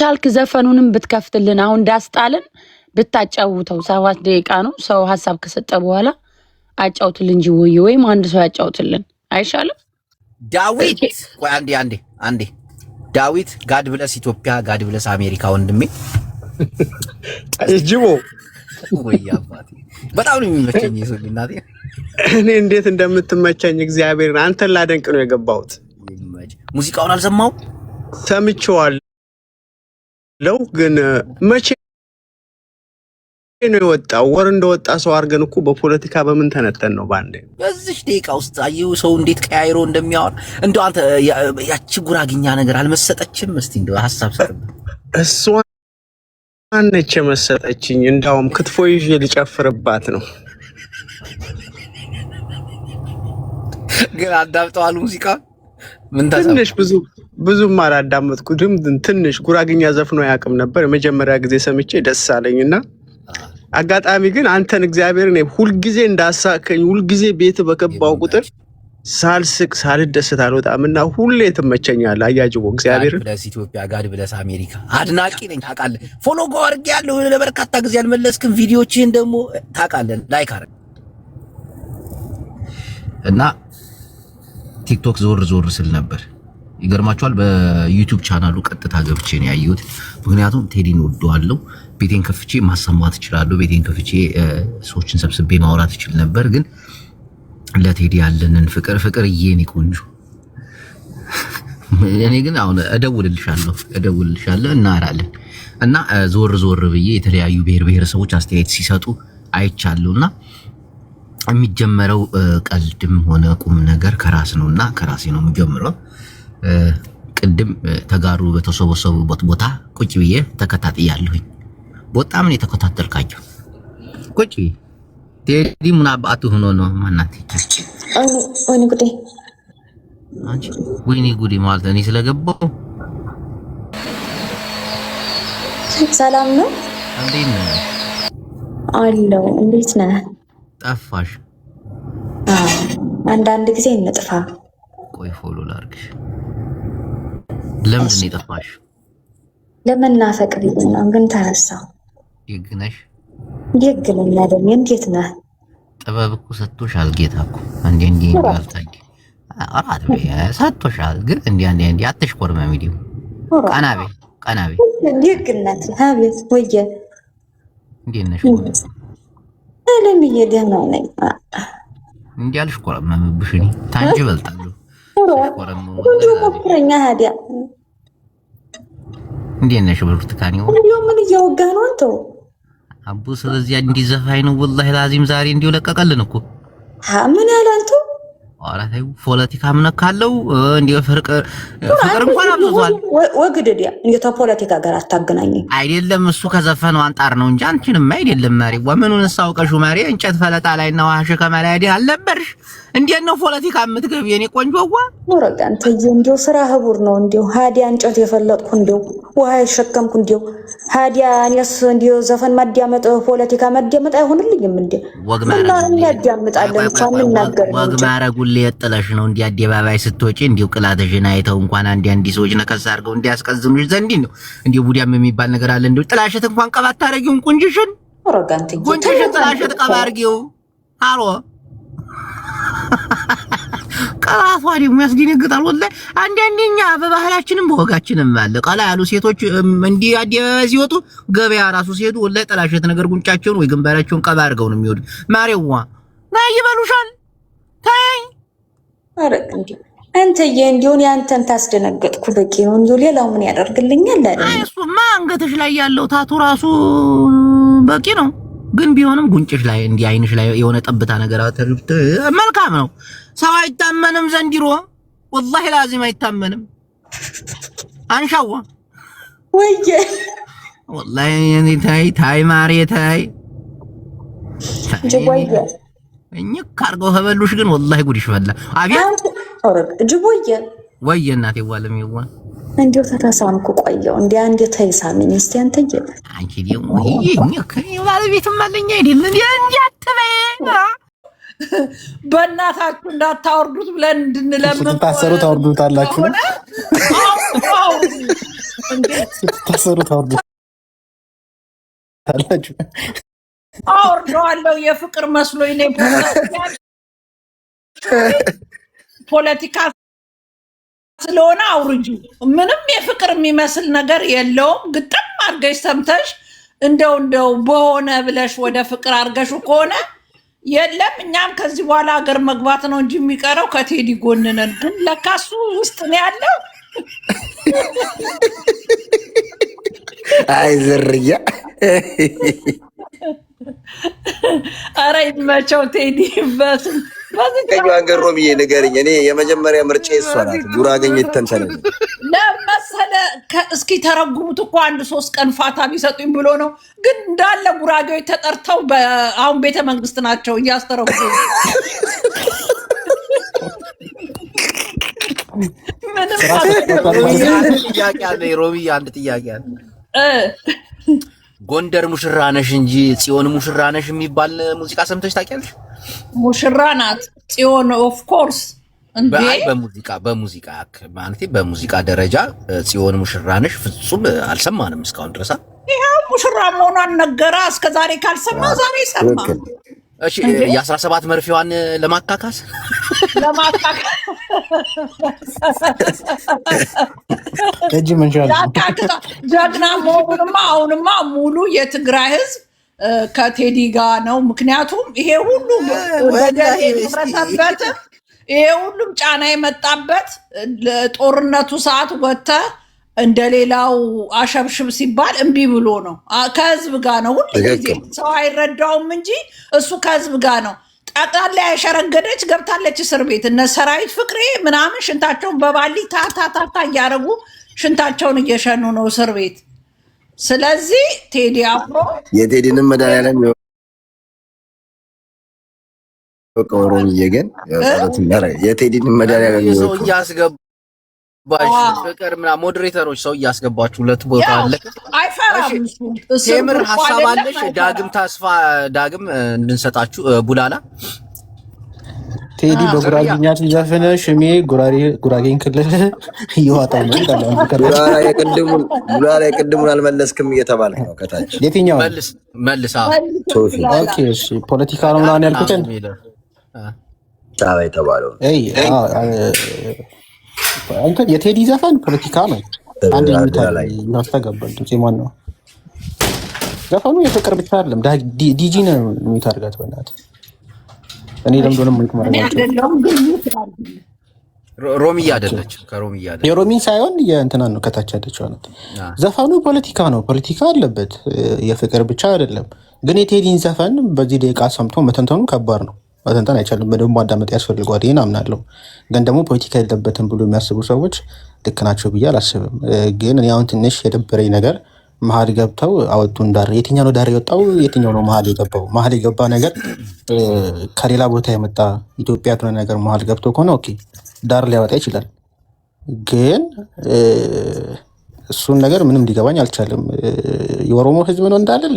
ቻልክ ዘፈኑንም ብትከፍትልን አሁን ዳስጣልን ብታጫውተው 7 ደቂቃ ነው። ሰው ሐሳብ ከሰጠ በኋላ አጫውትልን እንጂ ወይም አንድ ሰው ያጫውትልን አይሻልም? ዳዊት ቆይ አንዴ ዳዊት ጋድ ብለስ ኢትዮጵያ ጋድ ብለስ አሜሪካ ወንድሜ ጅቦ ወይ አባቴ በጣም ነው የሚመቸኝ ይሰው እናቴ። እኔ እንዴት እንደምትመቸኝ እግዚአብሔር አንተን ላደንቅ ነው የገባሁት። ሙዚቃውን አልሰማው ሰምቼዋለሁ ግን መቼ ነው የወጣው? ወር እንደወጣ ሰው አድርገን እኮ በፖለቲካ በምን ተነተን ነው ባንዴ በዚህ ደቂቃ ውስጥ አየው ሰው እንዴት ቀያይሮ እንደሚያወራ። እንደው አንተ ያቺ ጉራግኛ ነገር አልመሰጠችም? እስቲ እንደው ሐሳብ ሰጥ። እሷን ነች መሰጠችኝ። እንዳውም ክትፎ ይዤ ልጨፍርባት ነው። ግን አዳምጠዋል ሙዚቃ ምን ታሰብ? ትንሽ ብዙም አላዳመጥኩትም። ትንሽ ጉራግኛ ዘፍኖ ያቅም ነበር። የመጀመሪያ ጊዜ ሰምቼ ደስ አለኝና አጋጣሚ ግን አንተን እግዚአብሔር ነው ሁልጊዜ እንዳሳከኝ ሁልጊዜ ቤት በከባው ቁጥር ሳልስቅ ሳልደሰት አልወጣምና ሁሌ ትመቸኛለህ። አያጅቦ እግዚአብሔር ብለስ ኢትዮጵያ ጋድ ብለስ አሜሪካ አድናቂ ነኝ ታውቃለህ። ፎሎ አድርጌ ያለው ለበርካታ ጊዜ አልመለስክም። ቪዲዮዎችን ደግሞ ታውቃለህ ላይክ አድርግ እና ቲክቶክ ዞር ስል ነበር። ይገርማችኋል በዩቲዩብ ቻናሉ ቀጥታ ገብቼ ነው ያየሁት። ምክንያቱም ቴዲን ወደዋለሁ። ቤቴን ከፍቼ ማሰማት እችላለሁ። ቤቴን ከፍቼ ሰዎችን ሰብስቤ ማውራት እችል ነበር። ግን ለቴዲ ያለንን ፍቅር እየኔ ቆንጆ እኔ ግን አሁን እደውልልሻለሁ እናወራለን እና ዞር ብዬ የተለያዩ ብሔረሰቦች አስተያየት ሲሰጡ አይቻለሁና የሚጀመረው ቀልድም ሆነ ቁም ነገር ከራስ ነውና ከራሴ ነው የሚጀምረው። ቅድም ተጋሩ በተሰበሰቡበት ቦታ ቁጭ ብዬ ተከታትያለሁኝ። በጣም ነው የተከታተልካቸው። ቁጭ ቴዲ ምን አባቱ ሆኖ ነው ማናት ወይኔ ጉዴ አንቺ ወይኔ ጉዴ ማለት እኔ ስለገባው። ሰላም ነው እንዴት ነህ? አለው እንዴት ነህ? ጠፋሽ። አንዳንድ ጊዜ እንጥፋ። ቆይ ፎሎ ላድርግሽ። ለምንድን ነው የጠፋሽ? ለመናፈቅ ብዬ ነው፣ ግን ተረሳው። ይግነሽ ይግነኛ ደግሞ እንዴት ነህ? ጥበብ እኮ ሰጥቶሻል ጌታ እኮ እንዴ ያልታኝ አራት ሰጥቶሻል። ግን እንዴ አትሽኮርመም። ቪዲዮ ቀናቤ ይግነት አቤት ወየ እንዴት ነሽ? ለምዬ ደህና ነኝ። እንዲያልሽ ቆረመምብሽ እኔ ታንቺ እበልጣለሁ። እንዲሁ ሞክረኛ ሀዲያ እንዴት ነሽ ብርቱካን? እንዲሁ ምን እያወጋ ነው አንተው አቡ? ስለዚህ እንዲህ ዘፋኝ ነው ወላሂ ላዚም ዛሬ እንዲሁ ለቀቀልን እኮ። ምን ያለ አንተ ኧረ ተይው፣ ፖለቲካ ምን ካለው እንዲሁ ፍቅር እንኳን አብዟል። ወግደዲያ እንዴ ተፖለቲካ ጋር አታገናኘኝ። አይደለም እሱ ከዘፈነው አንጣር ነው እንጂ አንቺንም አይደለም ማሪ። ወምኑን ሳውቀሹ ማሪ እንጨት ፈለጣ ላይና ውሃ ሸከማ ላይ አይደል አልነበርሽ? እንዴት ነው ፖለቲካ የምትገቢ የኔ ቆንጆዋ? ወረጋ አንተዬ እንዴው ስራ ህቡር ነው እንዴው ሀዲያ እንጨት የፈለጥኩ እንዴው ውሃ የሸከምኩ እንዴው ሀዲያ እኔስ እንዴው ዘፈን ማዳመጥ ፖለቲካ ማዳመጥ አይሆንልኝም እንዴ? ወግ ማረጉ ያዳምጣለን እንኳን እናገር ወግ ማረጉ ለየጥለሽ ነው እንዴ አደባባይ ስትወጪ እንዴው ቅላተሽን አይተው እንኳን አንዲ ሰዎች ነከስ አድርገው እንዲያስቀዝሙሽ ዘንድ ነው እንዴው ቡዲያም የሚባል ነገር አለ እንዴው ጥላሸት እንኳን ቀባት ታረጊውን ቁንጅሽን ወረጋ አንተዬ ቁንጅሽን ጥላሸት ቀባርጊው አሎ ቀላቷ ደግሞ ያስደነግጣል ወላሂ። አንዳንዴኛ በባህላችንም በወጋችንም አለ ቀላ ያሉ ሴቶች እንዲህ አደባባይ ሲወጡ ገበያ ራሱ ሲሄዱ ወላሂ ጥላሸት ነገር ጉንጫቸውን ወይ ግንባራቸውን ቀባ አድርገው ነው የሚወዱ። ማሬዋ ናይ ይበሉሻል። ታይ አረቅ እንዴ አንተዬ እንዲሁን ያንተን ታስደነገጥኩ በቂ ነው። እንዴ ሌላው ምን ያደርግልኛል አይደል? እሱማ አንገትሽ ላይ ያለው ታቱ ራሱ በቂ ነው። ግን ቢሆንም ጉንጭሽ ላይ እንዲህ አይንሽ ላይ የሆነ ጠብታ ነገር አተርብት መልካም ነው። ሰው አይታመንም ዘንድሮ ወላሂ ላዚም አይታመንም። አንሻዋ ወይዬ ወላሂ እኔ ታይ ማሬ ታይ ጅቦዬ እኝክ ካርገው ከበሉሽ ግን ወላሂ ጉድሽ ፈላ። አብያት አረግ ጅቦዬ ወይዬ እናቴ ዋለም ይዋ እንዴው ተራሳምኩ ቆየው እንዴ አንዴ ተይሳሚኝ እስቲ አንተዬ አንቺ ደግሞ እኝክ ባለቤትም አለኝ አይደል እንዴ እንዲያትበይ በእናታችሁ እንዳታወርዱት ብለን እንድንለምን ስትታሰሩ ታወርዱታላችሁ። ስትታሰሩ ታወርዱታላችሁ። አወርደዋለሁ። የፍቅር መስሎኝ ነው ፖለቲካ ስለሆነ አውርጁ። ምንም የፍቅር የሚመስል ነገር የለውም። ግጥም አድርገሽ ሰምተሽ እንደው በሆነ ብለሽ ወደ ፍቅር አድርገሹ ከሆነ የለም እኛም ከዚህ በኋላ ሀገር መግባት ነው እንጂ የሚቀረው ከቴዲ ጎን ነን። ግን ለካ እሱ ውስጥ ነው ያለው። አይ ዝርያ ኧረ ይመቸው ቴዲ። ሀገር ሮምዬ ንገርኝ። እኔ የመጀመሪያ ምርጫ እሷ ናት። ጉራገኝ ተንተነ ለመሰለ እስኪ ተረጉሙት እኮ 1-3 ቀን ፋታ ቢሰጡኝ ብሎ ነው። ግን እንዳለ ጉራጌዎች ተጠርተው አሁን ቤተ መንግስት ናቸው እያስተረጉሙ። ሮምዬ አንድ ጥያቄ አለ። ጎንደር ሙሽራ ነሽ እንጂ ጽዮን ሙሽራ ነሽ የሚባል ሙዚቃ ሰምተሽ ታውቂያለሽ? ሙሽራ ናት ጽዮን ኦፍ ኮርስ። እንዴ በሙዚቃ ማለት በሙዚቃ ደረጃ ጽዮን ሙሽራ ነሽ ፍጹም አልሰማንም እስካሁን ድረስ። ይሄው ሙሽራ መሆኗን ነገራ። እስከዛሬ ካልሰማ ዛሬ ሰማ። እሺ የ17 መርፌዋን ለማካካስ እጅ መንሻል ጀግና መሆኑንማ አሁንማ ሙሉ የትግራይ ህዝብ ከቴዲ ጋር ነው። ምክንያቱም ይሄ ሁሉ በደል የደረሰበት ይሄ ሁሉም ጫና የመጣበት ጦርነቱ ሰዓት ወጥተ እንደሌላው አሸብሽብ ሲባል እምቢ ብሎ ነው። ከህዝብ ጋር ነው ሁሉ ጊዜ። ሰው አይረዳውም እንጂ እሱ ከህዝብ ጋር ነው። ጠቅላላ ያሸረገደች ገብታለች እስር ቤት። እነ ሰራዊት ፍቅሬ ምናምን ሽንታቸውን በባሊ ታታታታ እያደረጉ ሽንታቸውን እየሸኑ ነው እስር ቤት። ስለዚህ ቴዲ አፍሮ የቴዲንም መድኃኒዓለም ሮምዬ ግን የቴዲንም መድኃኒዓለም ሰው እያስገባሽ ፍቅር ምናምን ሞዴሬተሮች ሰው እያስገባችሁ ሁለት ቦታ አለ። አይፈራም እሱ ቴምር ሐሳብ አለሽ? ዳግም ተስፋ ዳግም እንድንሰጣችሁ ቡላላ ቴዲ በጉራጌኛ ሲዘፍን ሽሜ ጉራጌን ክልል እየዋጣው ነው። ቡላላ የቅድሙን አልመለስክም እየተባለ ነው ከታች። የትኛው መልስ? ኦኬ እሺ፣ ፖለቲካ ነው ምናምን ያልኩትን ታባ የተባለው እንትን የቴዲ ዘፈን ፖለቲካ ነው። አንድ እናስተጋባል። ማን ነው ዘፈኑ? የፍቅር ብቻ አይደለም። ዲጂ ነው የሚታርጋት በእናትህ እኔ ለምዶንም ምን እኔ አይደለሁም ግን ይስራል። ሮሚያ አይደለችም። ከሮሚያ አይደለች። የሮሚን ሳይሆን የእንትና ነው ከታች ያለችው ናት። ዘፈኑ ፖለቲካ ነው፣ ፖለቲካ አለበት፣ የፍቅር ብቻ አይደለም። ግን የቴዲን ዘፈን በዚህ ደቂቃ ሰምቶ መተንተኑ ከባድ ነው። መተንተን አይቻልም፣ በደንብ ማዳመጥ ያስፈልገዋል። ይህን አምናለሁ። ግን ደግሞ ፖለቲካ የለበትም ብሎ የሚያስቡ ሰዎች ልክ ናቸው ብዬ አላስብም። ግን እኔ አሁን ትንሽ የደበረኝ ነገር መሀል ገብተው አወጡን ዳር። የትኛው ነው ዳር የወጣው? የትኛው ነው መሀል የገባው? መሀል የገባ ነገር ከሌላ ቦታ የመጣ ኢትዮጵያ ያልሆነ ነገር መሀል ገብቶ ከሆነ ኦኬ ዳር ሊያወጣ ይችላል። ግን እሱን ነገር ምንም ሊገባኝ አልቻለም። የኦሮሞ ህዝብ ነው እንዳልል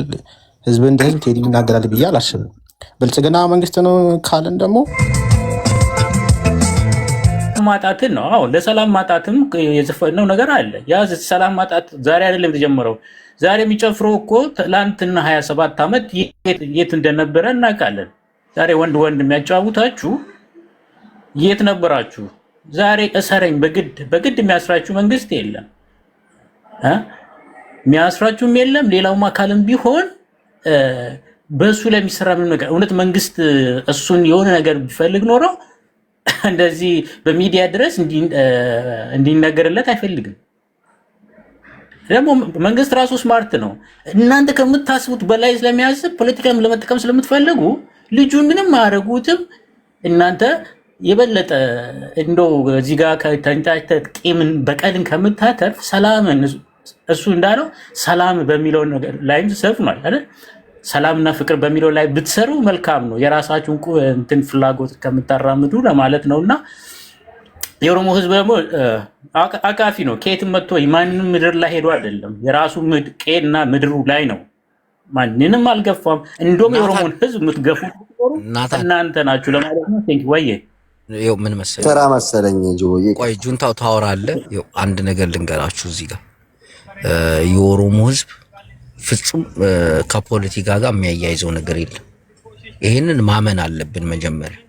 ህዝብ እንደ ህዝብ ቴዲ ይናገራል ብዬ አላስብም። ብልጽግና መንግስት ነው ካለን ደግሞ ማጣትን ነው። አሁን ለሰላም ማጣትም የዘፈነው ነገር አለ። ያ ሰላም ማጣት ዛሬ አይደለም የተጀመረው። ዛሬ የሚጨፍረው እኮ ትላንትና 27 ዓመት የት እንደነበረ እናውቃለን። ዛሬ ወንድ የሚያጫውታችሁ የት ነበራችሁ? ዛሬ እሰረኝ በግድ የሚያስራችሁ መንግስት የለም፣ የሚያስራችሁም የለም። ሌላውም አካልም ቢሆን በእሱ ላይ የሚሰራ ምንም ነገር እውነት መንግስት እሱን የሆነ ነገር ቢፈልግ ኖሮ እንደዚህ በሚዲያ ድረስ እንዲነገርለት አይፈልግም። ደግሞ መንግስት ራሱ ስማርት ነው። እናንተ ከምታስቡት በላይ ስለሚያስብ ፖለቲካም ለመጠቀም ስለምትፈልጉ ልጁን ምንም አያደርጉትም። እናንተ የበለጠ እንደው እዚህ ጋር ከተንጫጭተህ ቂምን በቀልን ከምታተርፍ ሰላምን እሱ እንዳለው ሰላም በሚለው ነገር ላይም ሰፍኗል አይደል? ሰላምና ፍቅር በሚለው ላይ ብትሰሩ መልካም ነው። የራሳችሁን እንትን ፍላጎት ከምታራምዱ ለማለት ነውና የኦሮሞ ህዝብ ደግሞ አቃፊ ነው። ከየትም መጥቶ ማንም ምድር ላይ ሄዶ አይደለም፣ የራሱ ቄና ምድሩ ላይ ነው። ማንንም አልገፋም። እንደውም የኦሮሞን ህዝብ የምትገፉ እናንተ ናችሁ ለማለት ነው። ቴንክ ወዬ ይኸው ምን መሰለኝ ተራ መሰለኝ እንጂ ቆይ ጁንታው ታወራለህ። ይኸው አንድ ነገር ልንገራችሁ እዚህ ጋር የኦሮሞ ህዝብ ፍጹም ከፖለቲካ ጋር የሚያያይዘው ነገር የለም። ይሄንን ማመን አለብን መጀመሪያ።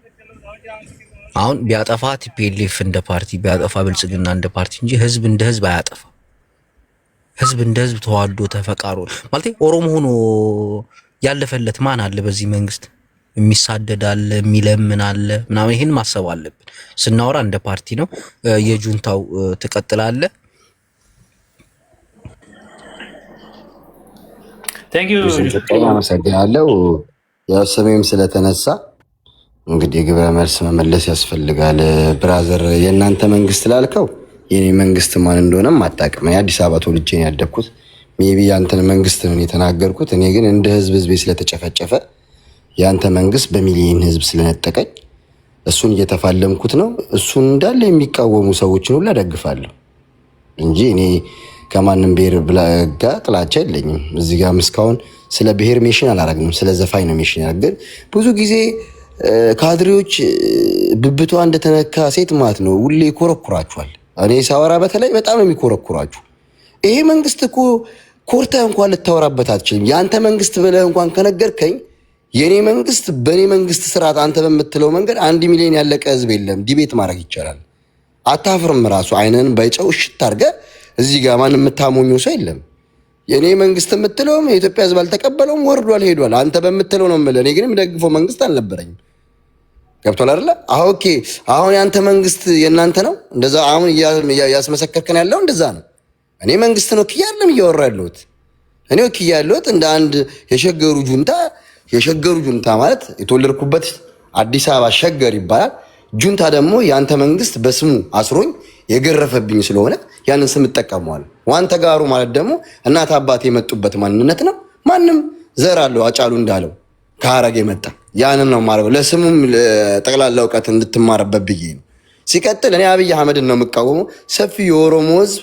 አሁን ቢያጠፋ ቲፒኤልኤፍ እንደ ፓርቲ ቢያጠፋ ብልጽግና እንደ ፓርቲ እንጂ ህዝብ እንደ ህዝብ አያጠፋ። ህዝብ እንደ ህዝብ ተዋዶ ተፈቃሮ ማለት ኦሮሞ ሆኖ ያለፈለት ማን አለ? በዚህ መንግስት የሚሳደድ አለ፣ የሚለምን አለ ምናምን። ይሄን ማሰብ አለብን ስናወራ እንደ ፓርቲ ነው። የጁንታው ትቀጥላለህ። አመሰግናለሁ። ያው ስሜም ስለተነሳ እንግዲህ የግብረ መልስ መመለስ ያስፈልጋል። ብራዘር የእናንተ መንግስት ላልከው የኔ መንግስት ማን እንደሆነም አታውቅም። የአዲስ አበባ ተወልጄ ነው ያደግኩት። ሜቢ ያንተን መንግስት ነው የተናገርኩት። እኔ ግን እንደ ህዝቤ ስለተጨፈጨፈ ያንተ መንግስት በሚሊዮን ህዝብ ስለነጠቀኝ እሱን እየተፋለምኩት ነው። እሱን እንዳለ የሚቃወሙ ሰዎችን ሁሉ ደግፋለሁ እንጂ እኔ ከማንም ብሔር ጋር ጥላቻ የለኝም። እዚህ ጋር እስካሁን ስለ ብሔር ሜሽን አላረግንም፣ ስለ ዘፋኝ ነው ሜሽን ያደርገን። ብዙ ጊዜ ካድሬዎች ብብቷ እንደተነካ ሴት ማለት ነው ሁሌ ይኮረኩራችኋል። እኔ ሳወራ በተለይ በጣም ነው የሚኮረኩራችሁ። ይሄ መንግስት እኮ ኮርተህ እንኳን ልታወራበት አትችልም። የአንተ መንግስት ብለህ እንኳን ከነገርከኝ የኔ መንግስት በኔ መንግስት ስርዓት አንተ በምትለው መንገድ 1 ሚሊዮን ያለቀ ህዝብ የለም። ዲቤት ማድረግ ይቻላል። አታፍርም? ራሱ አይነን ባይጨው እሽት አድርገህ እዚህ ጋር ማን የምታሞኘው ሰው የለም። የኔ መንግስት የምትለውም የኢትዮጵያ ህዝብ አልተቀበለውም፣ ወርዷል፣ ሄዷል። አንተ በምትለው ነው የምልህ። እኔ ግን የምደግፈው መንግስት አልነበረኝም። ገብቶሃል አይደለ? ኦኬ። አሁን ያንተ መንግስት የእናንተ ነው እንደዛ። አሁን ያስመሰከርከን ያለው እንደዛ ነው። እኔ መንግስት ነው ክያ አይደለም እያወራ ያለሁት። እኔ ክያ ያለሁት እንደ አንድ የሸገሩ ጁንታ። የሸገሩ ጁንታ ማለት የተወለድኩበት አዲስ አበባ ሸገር ይባላል። ጁንታ ደግሞ ያንተ መንግስት በስሙ አስሮኝ የገረፈብኝ ስለሆነ ያንን ስም እጠቀመዋለሁ። ዋን ተጋሩ ማለት ደግሞ እናት አባት የመጡበት ማንነት ነው። ማንም ዘር አለው አጫሉ እንዳለው ከሀረግ የመጣ ያንን ነው ማረው። ለስሙም ጠቅላላ እውቀት እንድትማርበት ብዬ ነው። ሲቀጥል እኔ አብይ አህመድን ነው የምቃወመው። ሰፊ የኦሮሞ ህዝብ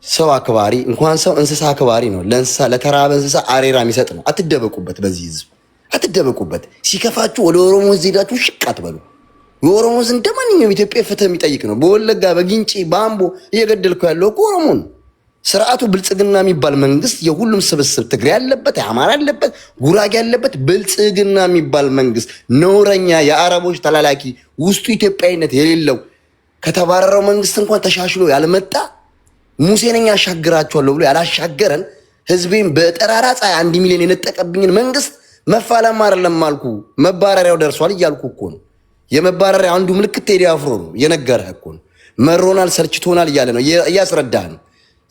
ሰው አክባሪ፣ እንኳን ሰው እንስሳ አክባሪ ነው። ለእንስሳ ለተራበ እንስሳ አሬራ የሚሰጥ ነው። አትደበቁበት፣ በዚህ ህዝብ አትደበቁበት። ሲከፋችሁ ወደ ኦሮሞ ህዝብ ሄዳችሁ ሽቅ አትበሉ። የኦሮሞ ህዝብ እንደማንኛውም ኢትዮጵያ ፍትህ የሚጠይቅ ነው። በወለጋ በጊንጪ በአምቦ እየገደልኩ ያለው እኮ ኦሮሞ ነው። ስርዓቱ ብልጽግና የሚባል መንግስት የሁሉም ስብስብ ትግሬ ያለበት፣ የአማራ ያለበት፣ ጉራጌ ያለበት ብልጽግና የሚባል መንግስት ነውረኛ የአረቦች ተላላኪ ውስጡ ኢትዮጵያዊነት የሌለው ከተባረረው መንግስት እንኳን ተሻሽሎ ያልመጣ ሙሴ ነኝ ያሻግራቸዋለሁ ብሎ ያላሻገረን ህዝቤን በጠራራ ፀሐይ 1 ሚሊዮን የነጠቀብኝን መንግስት መፋለም አይደለም አልኩ። መባረሪያው ደርሷል እያልኩ እኮ ነው። የመባረሪያ አንዱ ምልክት ቴዲ አፍሮ ነው። የነገረህ እኮ ነው። መሮናል፣ ሰልችቶናል እያለ ነው እያስረዳህ ነው።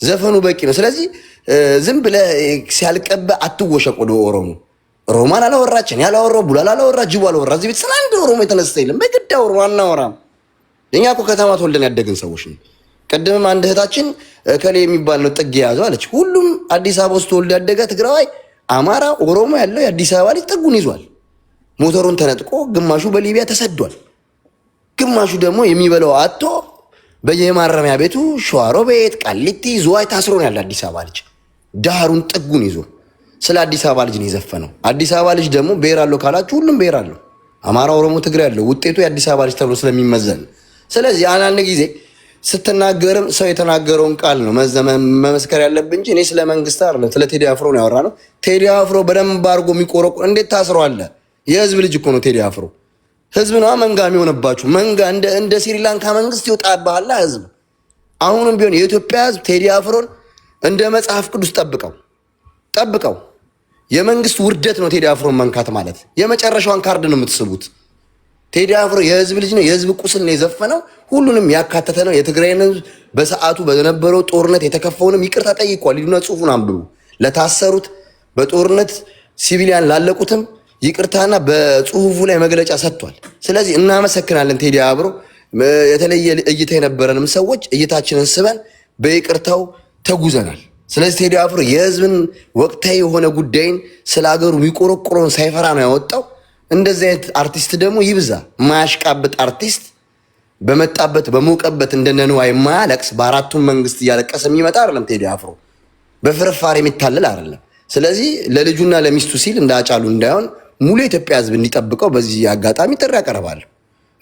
ዘፈኑ በቂ ነው። ስለዚህ ዝም ብለህ ሲያልቀበ አትወሸቅ። ወደ ኦሮሞ ሮማን አላወራችን ያላወራው ቡላላ አላወራ ጅቡ አላወራ እዚህ ቤት ስላንድ ኦሮሞ የተነሳ የለም። በግድ ኦሮሞ አናወራም። እኛ እኮ ከተማ ተወልደን ያደግን ሰዎች ነው። ቅድምም አንድ እህታችን ከሌ የሚባል ነው ጥግ የያዘው አለች። ሁሉም አዲስ አበባ ውስጥ ተወልዶ ያደገ ትግራዋይ፣ አማራ፣ ኦሮሞ ያለው የአዲስ አበባ ልጅ ጥጉን ይዟል። ሞተሩን ተነጥቆ ግማሹ በሊቢያ ተሰዷል። ግማሹ ደግሞ የሚበላው አጥቶ በየማረሚያ ቤቱ ሸዋሮ ቤት፣ ቃሊቲ፣ ዝዋይ ታስሮ ነው ያለ አዲስ አበባ ልጅ ዳሩን ጥጉን ይዞ። ስለ አዲስ አበባ ልጅ ነው የዘፈነው። አዲስ አበባ ልጅ ደግሞ ብሔር አለው ካላችሁ ሁሉም ብሔር አለው። አማራ፣ ኦሮሞ፣ ትግሬ ያለው ውጤቱ የአዲስ አበባ ልጅ ተብሎ ስለሚመዘን፣ ስለዚህ አንዳንድ ጊዜ ስትናገርም ሰው የተናገረውን ቃል ነው መመስከር ያለብን እንጂ እኔ ስለ መንግስት አይደለም ስለ ቴዲ አፍሮ ነው ያወራ ነው። ቴዲ አፍሮ በደንብ አድርጎ የሚቆረቁ እንዴት ታስሮ አለ? የህዝብ ልጅ እኮ ነው ቴዲ አፍሮ። ህዝብ ነው መንጋ የሚሆንባችሁ። መንጋ እንደ ስሪላንካ መንግስት ይወጣባላ ህዝብ። አሁንም ቢሆን የኢትዮጵያ ህዝብ ቴዲ አፍሮን እንደ መጽሐፍ ቅዱስ ጠብቀው። የመንግስት ውርደት ነው ቴዲ አፍሮን መንካት ማለት። የመጨረሻውን ካርድ ነው የምትስቡት። ቴዲ አፍሮ የህዝብ ልጅ ነው። የህዝብ ቁስል ነው የዘፈነው። ሁሉንም ያካተተ ነው። የትግራይን ህዝብ በሰዓቱ በነበረው ጦርነት የተከፈውንም ይቅርታ ጠይቋል። ሂዱና ጽሁፉን አንብቡ። ለታሰሩት በጦርነት ሲቪሊያን ላለቁትም ይቅርታና በጽሁፉ ላይ መግለጫ ሰጥቷል። ስለዚህ እናመሰግናለን ቴዲ አፍሮ። የተለየ እይታ የነበረንም ሰዎች እይታችንን ስበን በይቅርታው ተጉዘናል። ስለዚህ ቴዲ አፍሮ የህዝብን ወቅታዊ የሆነ ጉዳይን ስለ ሀገሩ የሚቆረቆረውን ሳይፈራ ነው ያወጣው። እንደዚህ አይነት አርቲስት ደግሞ ይብዛ። ማያሽቃብጥ አርቲስት በመጣበት በሞቀበት እንደነንዋይ የማያለቅስ በአራቱም መንግስት እያለቀሰ የሚመጣ አይደለም ቴዲ አፍሮ። በፍርፋሪ የሚታለል አይደለም። ስለዚህ ለልጁና ለሚስቱ ሲል እንዳጫሉ እንዳይሆን ሙሉ የኢትዮጵያ ህዝብ እንዲጠብቀው በዚህ አጋጣሚ ጥሪ ያቀርባለሁ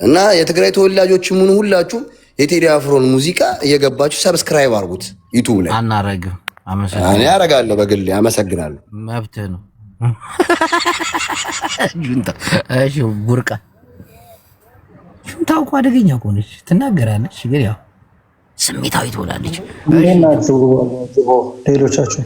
እና የትግራይ ተወላጆችም ሆኑ ሁላችሁም የቴዲ አፍሮን ሙዚቃ እየገባችሁ ሰብስክራይብ አድርጉት ዩቲዩብ ላይ። አናረግም። እኔ አደርጋለሁ በግሌ። አመሰግናለሁ። መብትህ ነው። እሺ ቡርቃ ሹንታው እኮ አደገኛ እኮ ነች። ትናገራለች ግን ያው ስሜታዊ ትሆናለች። ሌሎቻችሁም